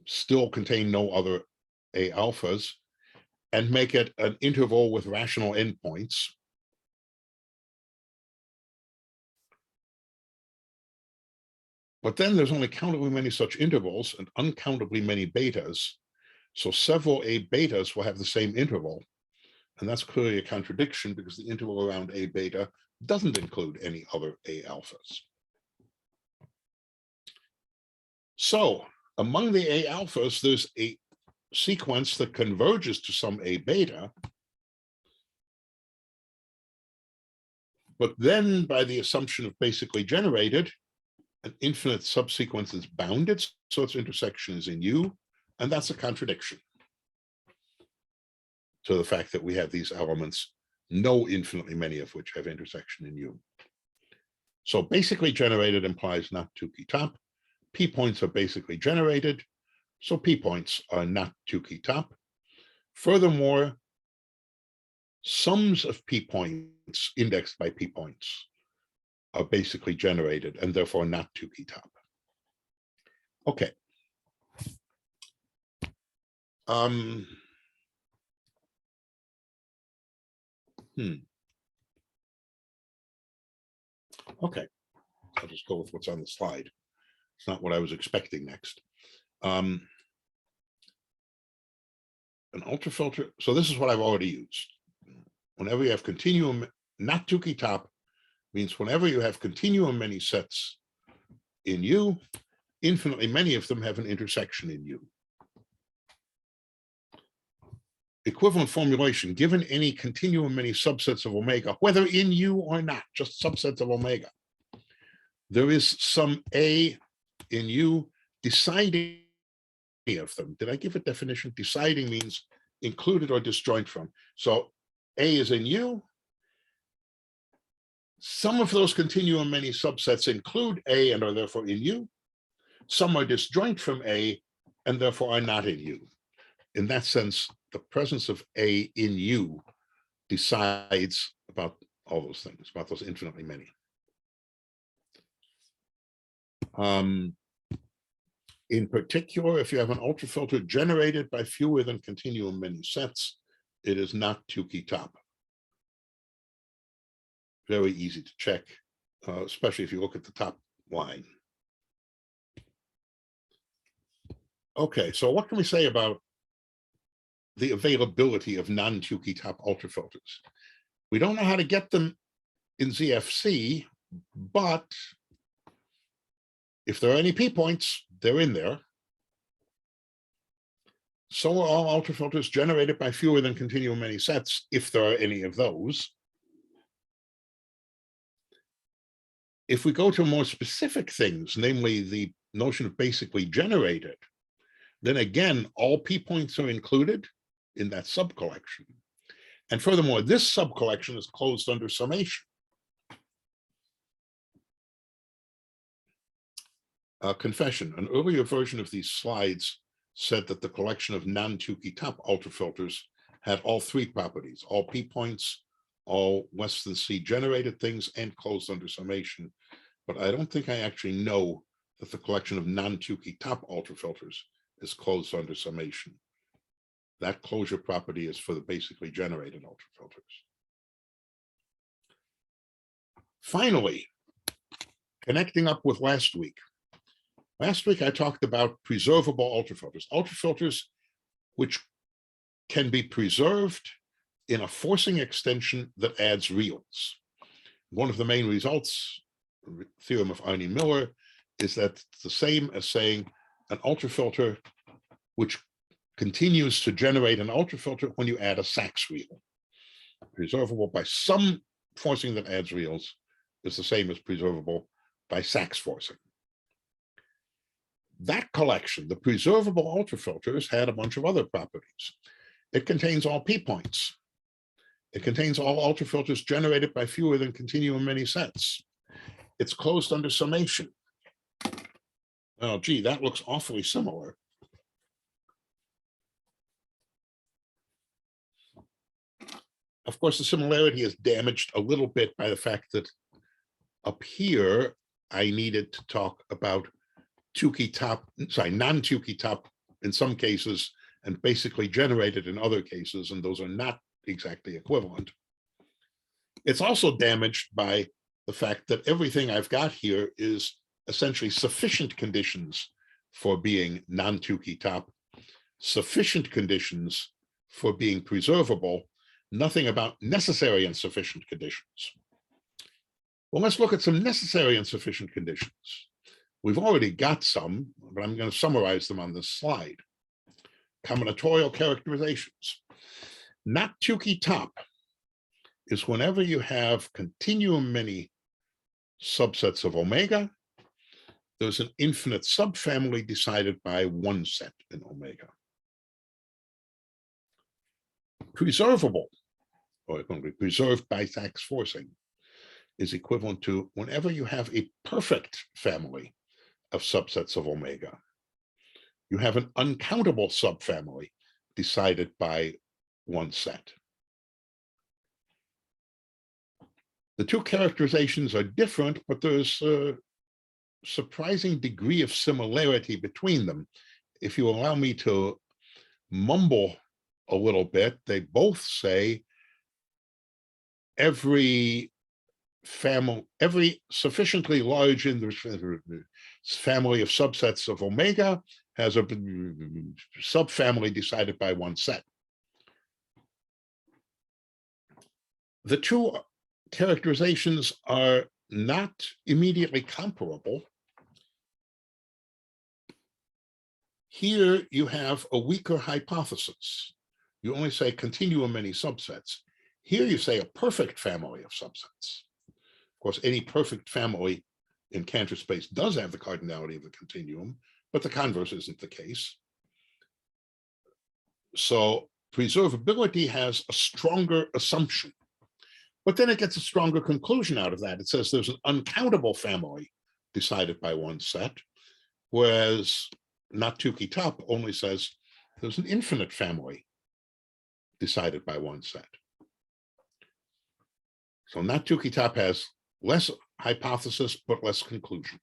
still contain no other A alphas, and make it an interval with rational endpoints. But then there's only countably many such intervals and uncountably many betas. So several A betas will have the same interval. And that's clearly a contradiction because the interval around A beta doesn't include any other A alphas. So among the A alphas, there's a sequence that converges to some A beta. But then by the assumption of basically generated, an infinite subsequence is bounded, so its intersection is in U, and that's a contradiction to the fact that we have these elements, no infinitely many of which have intersection in U. So basically generated implies not Tukey top. P points are basically generated, so P points are not Tukey top. Furthermore, sums of P points indexed by P points are basically generated and therefore not Tukey top. Okay. Okay, I'll just go with what's on the slide. It's not what I was expecting next. An ultrafilter. So this is what I've already used. Whenever you have continuum, not Tukey top, means whenever you have continuum many sets in U, infinitely many of them have an intersection in U. Equivalent formulation, given any continuum many subsets of omega, whether in U or not, just subsets of omega, there is some A in U deciding of them. Did I give a definition? Deciding means included or disjoint from. So A is in U. Some of those continuum many subsets include A and are therefore in U. Some are disjoint from A and therefore are not in U. In that sense, the presence of A in U decides about all those things, about those infinitely many. In particular, if you have an ultrafilter generated by fewer than continuum many sets, it is not Tukey top. Very easy to check, especially if you look at the top line. Okay, so what can we say about the availability of non-Tukey top ultrafilters? We don't know how to get them in ZFC, but if there are any P points, they're in there. So are all ultrafilters generated by fewer than continuum many sets, if there are any of those. If we go to more specific things, namely the notion of basically generated, then again, all P points are included in that subcollection. And furthermore, this subcollection is closed under summation. Confession, an earlier version of these slides said that the collection of non-Tuki top ultrafilters had all three properties, all P points, all less than C generated things, and closed under summation. But I don't think I actually know that the collection of non-Tuki top ultrafilters is closed under summation. That closure property is for the basically generated ultrafilters. Finally, connecting up with last week. Last week, I talked about preservable ultrafilters, ultrafilters which can be preserved in a forcing extension that adds reals. One of the main results, the theorem of Arnie-Miller, is that it's the same as saying an ultrafilter which continues to generate an ultrafilter when you add a Sachs reel. Preservable by some forcing that adds reals is the same as preservable by Sachs forcing. That collection, the preservable ultrafilters, had a bunch of other properties. It contains all P points. It contains all ultrafilters generated by fewer than continuum many sets. It's closed under summation. Oh, gee, that looks awfully similar. Of course, the similarity is damaged a little bit by the fact that up here, I needed to talk about Tuki top, non-Tuki top in some cases, and basically generated in other cases, and those are not exactly equivalent. It's also damaged by the fact that everything I've got here is essentially sufficient conditions for being non-Tuki top, sufficient conditions for being preservable, nothing about necessary and sufficient conditions. Well, let's look at some necessary and sufficient conditions. We've already got some, but I'm going to summarize them on this slide. Combinatorial characterizations. Not Tuki top is whenever you have continuum many subsets of omega, there's an infinite subfamily decided by one set in omega. Preservable, or it can be preserved by Sachs forcing, is equivalent to whenever you have a perfect family of subsets of omega. You have an uncountable subfamily decided by one set. The two characterizations are different, but there's a surprising degree of similarity between them. If you allow me to mumble a little bit, they both say every sufficiently large in the family of subsets of omega has a subfamily decided by one set. The two characterizations are not immediately comparable. Here you have a weaker hypothesis. You only say continuum many subsets. Here you say a perfect family of subsets. Of course, any perfect family in Cantor space does have the cardinality of the continuum, but the converse isn't the case. So preservability has a stronger assumption, but then it gets a stronger conclusion out of that. It says there's an uncountable family decided by one set, whereas not Tuki top only says there's an infinite family decided by one set. So not Tuki top has less hypothesis, but less conclusion.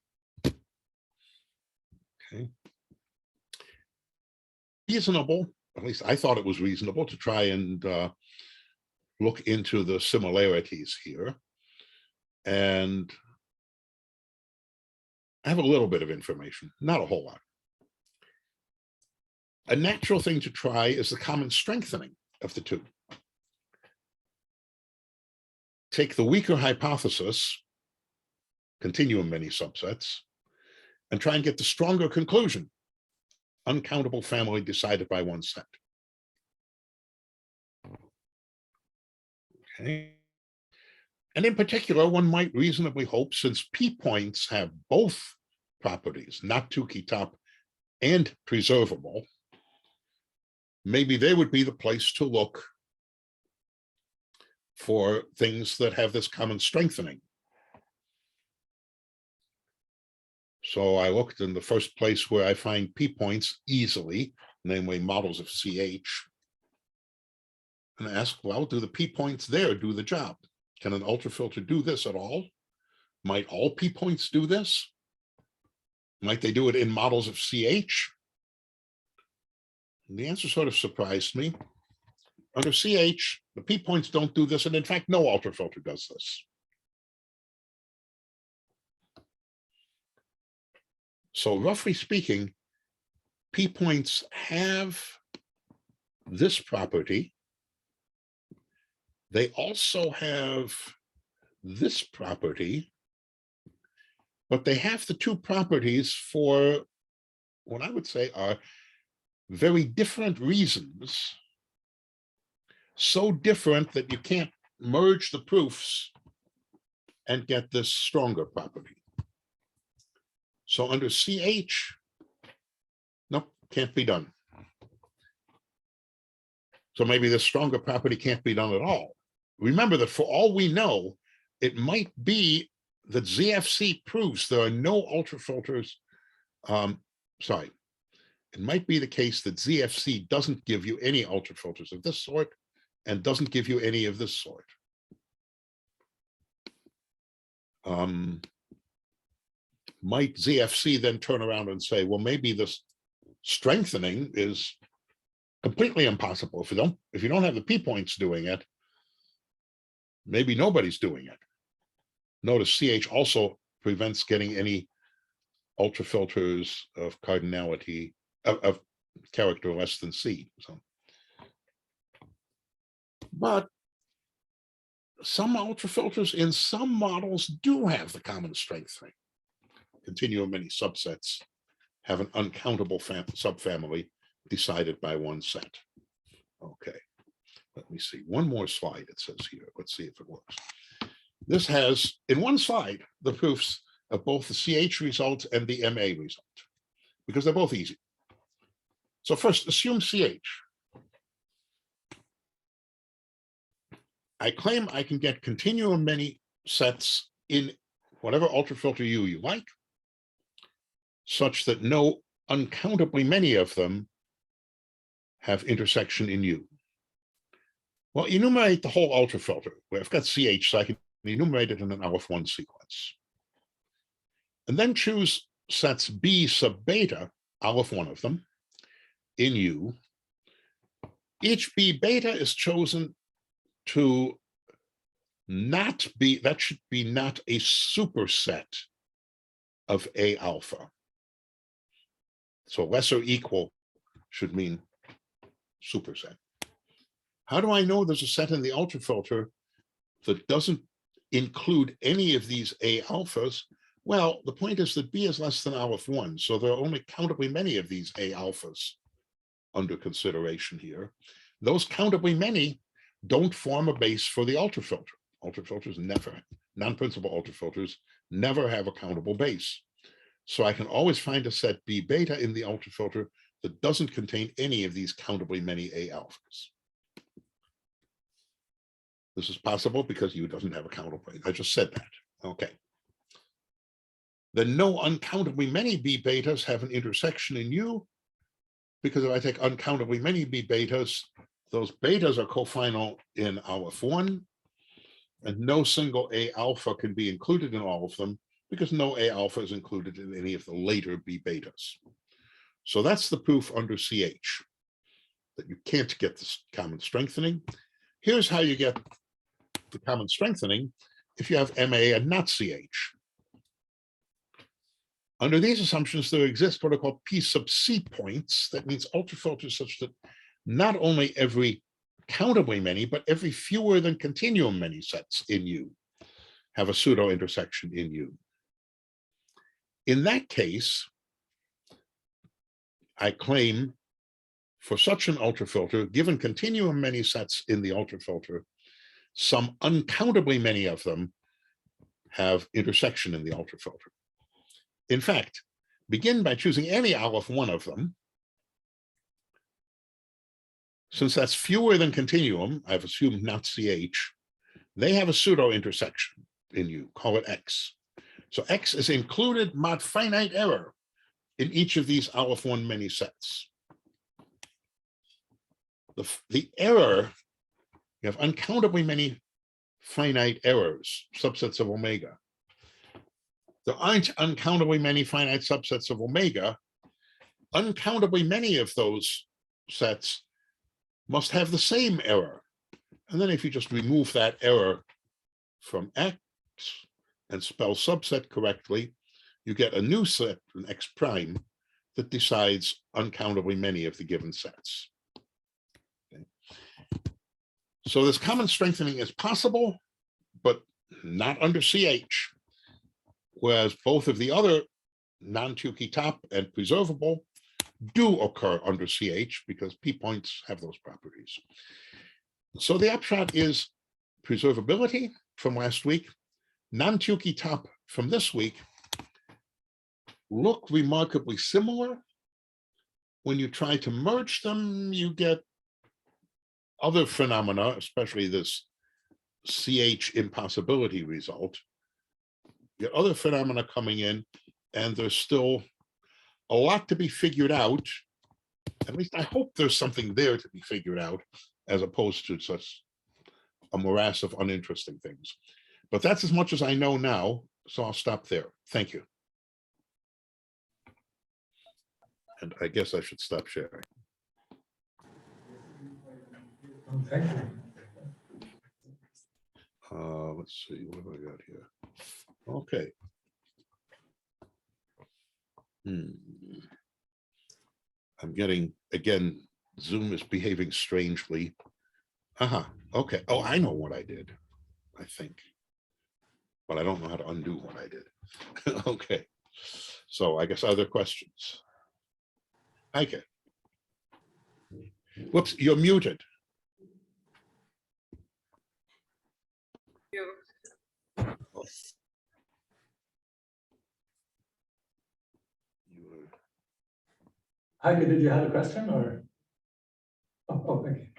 Okay. Reasonable, at least I thought it was reasonable to try and look into the similarities here. And I have a little bit of information, not a whole lot. A natural thing to try is the common strengthening of the two. Take the weaker hypothesis, continuum many subsets, and try and get the stronger conclusion uncountable family decided by one set. Okay. And in particular, one might reasonably hope, since P points have both properties, not Tukey top and preservable, maybe they would be the place to look for things that have this common strengthening. So I looked in the first place where I find P points easily, namely models of CH, and asked, well, do the P points there do the job? Can an ultrafilter do this at all? Might all P points do this? Might they do it in models of CH? And the answer sort of surprised me. Under CH, the P points don't do this, and in fact, no ultrafilter does this. So roughly speaking, P points have this property. They also have this property, but they have the two properties for what I would say are very different reasons, so different that you can't merge the proofs and get this stronger property. So under CH, nope, can't be done. So maybe the stronger property can't be done at all. Remember that for all we know, it might be that ZFC proves there are no ultrafilters. Sorry, it might be the case that ZFC doesn't give you any ultrafilters of this sort and doesn't give you any of this sort. Might ZFC then turn around and say, well, maybe this strengthening is completely impossible. If you don't have the P points doing it, maybe nobody's doing it. Notice CH also prevents getting any ultrafilters of cardinality of character less than C. So, but some ultrafilters in some models do have the common strengthening. Continuum many subsets have an uncountable subfamily decided by one set. Okay, let me see. One more slide it says here. Let's see if it works. This has, in one slide, the proofs of both the CH result and the MA result, because they're both easy. So first, assume CH. I claim I can get continuum many sets in whatever ultrafilter U you like, such that no uncountably many of them have intersection in U. Well, enumerate the whole ultrafilter. Where I've got CH, so I can enumerate it in an Aleph-1 sequence. And then choose sets B sub beta, Aleph-1 of them, in U. Each B beta is chosen to not be, that should be not a superset of A alpha. So less or equal should mean superset. How do I know there's a set in the ultrafilter that doesn't include any of these A alphas? Well, the point is that B is less than Aleph-1, so there are only countably many of these A alphas under consideration here. Those countably many don't form a base for the ultrafilter. Ultrafilters never, non-principal ultrafilters never have a countable base. So I can always find a set B beta in the ultrafilter that doesn't contain any of these countably many A alphas. This is possible because U doesn't have a countable base. I just said that. Okay. Then no uncountably many B betas have an intersection in U, because if I take uncountably many B betas, those betas are cofinal in Aleph-1, and no single A alpha can be included in all of them, because no A alpha is included in any of the later B betas. So that's the proof under CH, that you can't get this common strengthening. Here's how you get the common strengthening if you have MA and not CH. Under these assumptions, there exist what are called P sub C points. That means ultrafilters such that not only every countably many, but every fewer than continuum many sets in U have a pseudo intersection in U. In that case, I claim for such an ultrafilter, given continuum many sets in the ultrafilter, some uncountably many of them have intersection in the ultrafilter. In fact, begin by choosing any Aleph one of them. Since that's fewer than continuum, I've assumed not CH, they have a pseudo intersection in U, call it X. So X is included mod finite error in each of these Aleph one many sets. The error, you have uncountably many finite errors, subsets of omega. There aren't uncountably many finite subsets of omega. Uncountably many of those sets must have the same error. And then if you just remove that error from X and spell subset correctly, you get a new set, an X prime, that decides uncountably many of the given sets. Okay. So this common strengthening is possible, but not under CH, whereas both of the other non-Tuki top and preservable do occur under CH because P points have those properties. So the upshot is preservability from last week, non-Tuki top from this week look remarkably similar. When you try to merge them, you get other phenomena, especially this CH impossibility result. You get other phenomena coming in, and there's still a lot to be figured out. At least I hope there's something there to be figured out, as opposed to such a morass of uninteresting things. But that's as much as I know now, so I'll stop there. Thank you. And I guess I should stop sharing. Thank you. Let's see, what have I got here? Okay. I'm getting, again, Zoom is behaving strangely. Okay. Oh, I know what I did, I think. But I don't know how to undo what I did. Okay. So I guess other questions. Okay. Whoops, you're muted. Heike, did you have a question or? Oh, okay.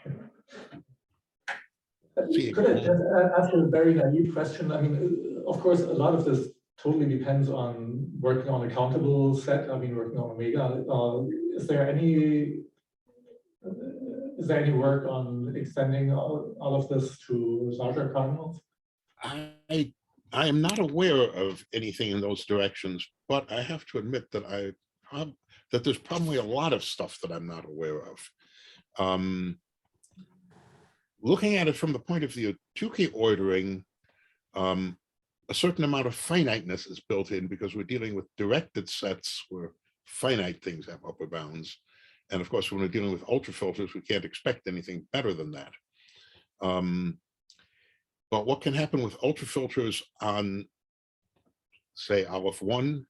Could I just ask a very naive question? I mean, of course, a lot of this totally depends on working on a countable set. I mean, working on omega. Is there any work on extending all of this to larger cardinals? I am not aware of anything in those directions, but I have to admit that that there's probably a lot of stuff that I'm not aware of. Looking at it from the point of view of Tukey ordering, a certain amount of finiteness is built in because we're dealing with directed sets where finite things have upper bounds. And of course, when we're dealing with ultrafilters, we can't expect anything better than that. But what can happen with ultrafilters on, say, Aleph 1?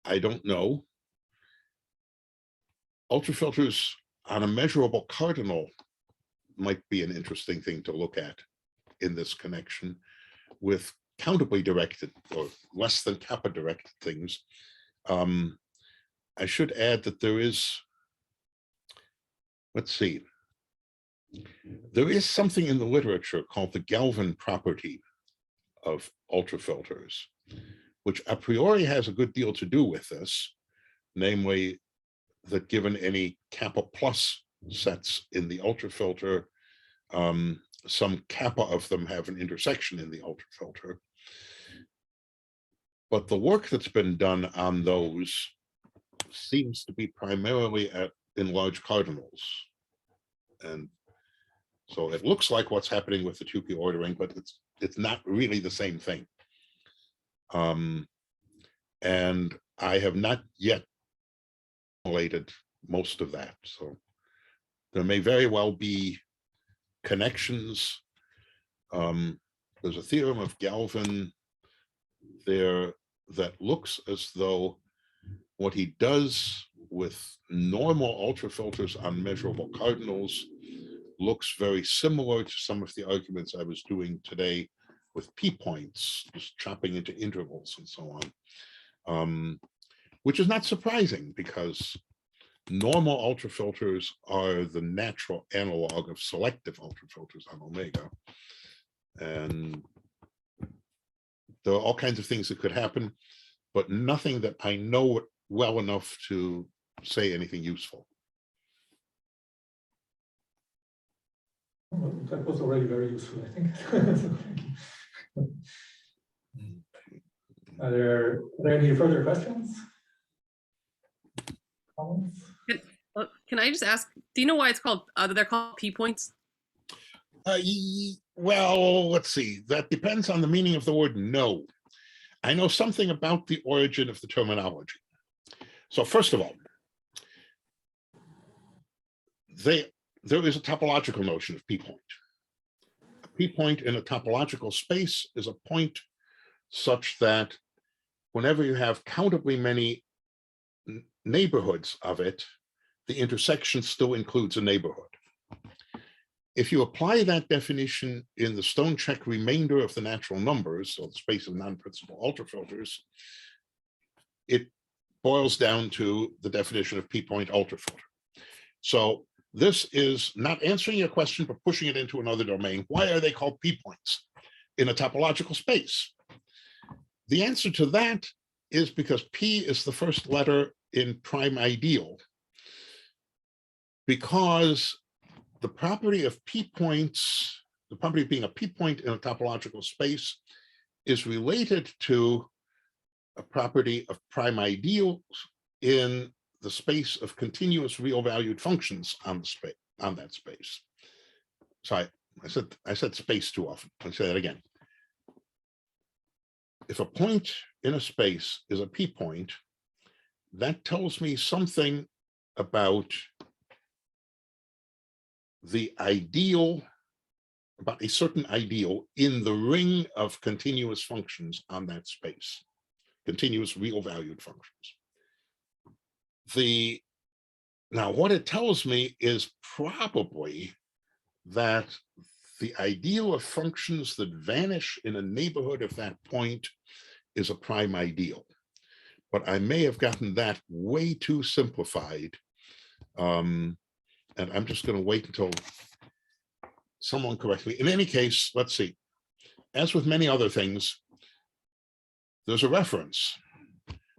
I don't know. Ultrafilters on a measurable cardinal might be an interesting thing to look at in this connection with countably directed or less than kappa directed things. I should add that there is, let's see, there is something in the literature called the Galvan property of ultrafilters, which a priori has a good deal to do with this, namely that given any kappa plus sets in the ultrafilter, some kappa of them have an intersection in the ultrafilter. But the work that's been done on those seems to be primarily in large cardinals. And so it looks like what's happening with the Tukey ordering, but it's not really the same thing. And I have not yet related most of that. So there may very well be connections. There's a theorem of Galvan there that looks as though what he does with normal ultrafilters on measurable cardinals looks very similar to some of the arguments I was doing today with P points, just chopping into intervals and so on, which is not surprising because normal ultrafilters are the natural analog of selective ultrafilters on omega. And there are all kinds of things that could happen, but nothing that I know well enough to say anything useful. Well, that was already very useful, I think. Are there any further questions? Comments? Can I just ask, do you know why it's called, they're called P points? Well, let's see. That depends on the meaning of the word no. I know something about the origin of the terminology. So first of all, there is a topological notion of P point. A P point in a topological space is a point such that whenever you have countably many neighborhoods of it, the intersection still includes a neighborhood. If you apply that definition in the Stone-Check remainder of the natural numbers, or the space of non-principal ultrafilters, it boils down to the definition of P point ultrafilter. So this is not answering your question, but pushing it into another domain. Why are they called P points in a topological space? The answer to that is because P is the first letter in prime ideal, because the property of P points, the property of being a P point in a topological space, is related to a property of prime ideals in the space of continuous real valued functions on the space, on that space. So I said space too often. I'll say that again. If a point in a space is a P point, that tells me something about the ideal, about a certain ideal in the ring of continuous functions on that space, continuous real valued functions. Now what it tells me is probably that the ideal of functions that vanish in a neighborhood of that point is a prime ideal. But I may have gotten that way too simplified. And I'm just going to wait until someone corrects me. In any case, let's see. As with many other things, there's a reference,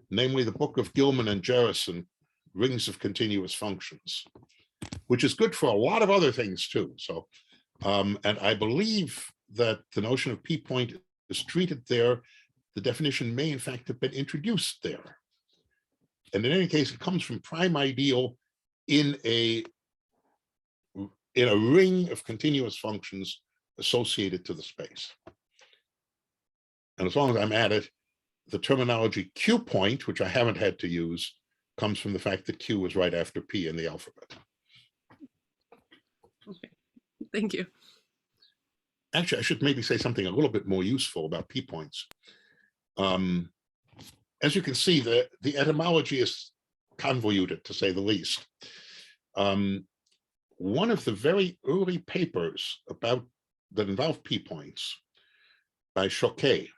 namely the book of Gilman and Jarrison, Rings of Continuous Functions, which is good for a lot of other things too. So, and I believe that the notion of P point is treated there. The definition may in fact have been introduced there. And in any case, it comes from prime ideal in a ring of continuous functions associated to the space. And as long as I'm at it, the terminology Q point, which I haven't had to use, comes from the fact that Q is right after P in the alphabet. Okay, thank you. Actually, I should maybe say something a little bit more useful about P points. As you can see, the etymology is convoluted, to say the least. One of the very early papers that involved P points by Tukey,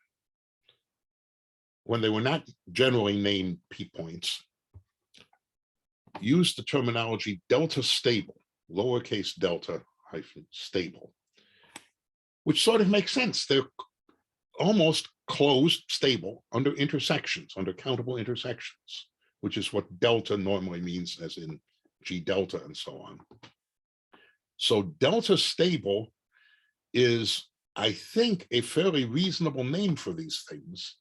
when they were not generally named P points, used the terminology delta stable, lowercase delta hyphen stable, which sort of makes sense. They're almost closed stable under intersections, under countable intersections, which is what delta normally means, as in G delta and so on. So delta stable is, I think, a fairly reasonable name for these things.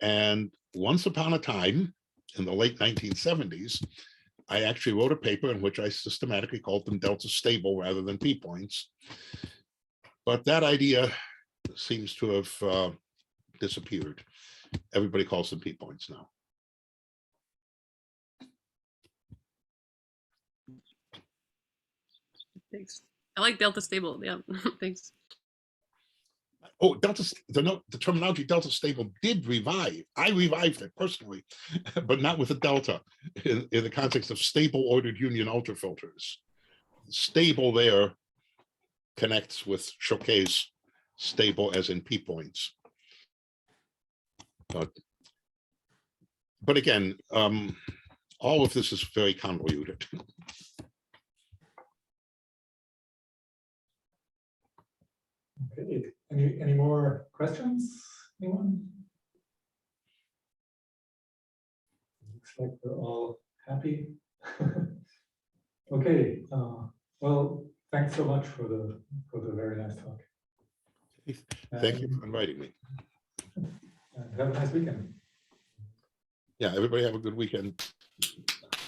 And once upon a time, in the late 1970s, I actually wrote a paper in which I systematically called them delta stable rather than P points. But that idea seems to have disappeared. Everybody calls them P points now. Thanks. I like delta stable. Yeah, thanks. Oh, the terminology delta stable did revive. I revived it personally, but not with a delta in the context of stable ordered union ultrafilters. Stable there connects with Choquet's stable as in P points. But again, all of this is very convoluted. Okay, any more questions? Anyone? Looks like we're all happy. Okay, well, thanks so much for the very nice talk. Thank you for inviting me. And have a nice weekend. Yeah, everybody have a good weekend.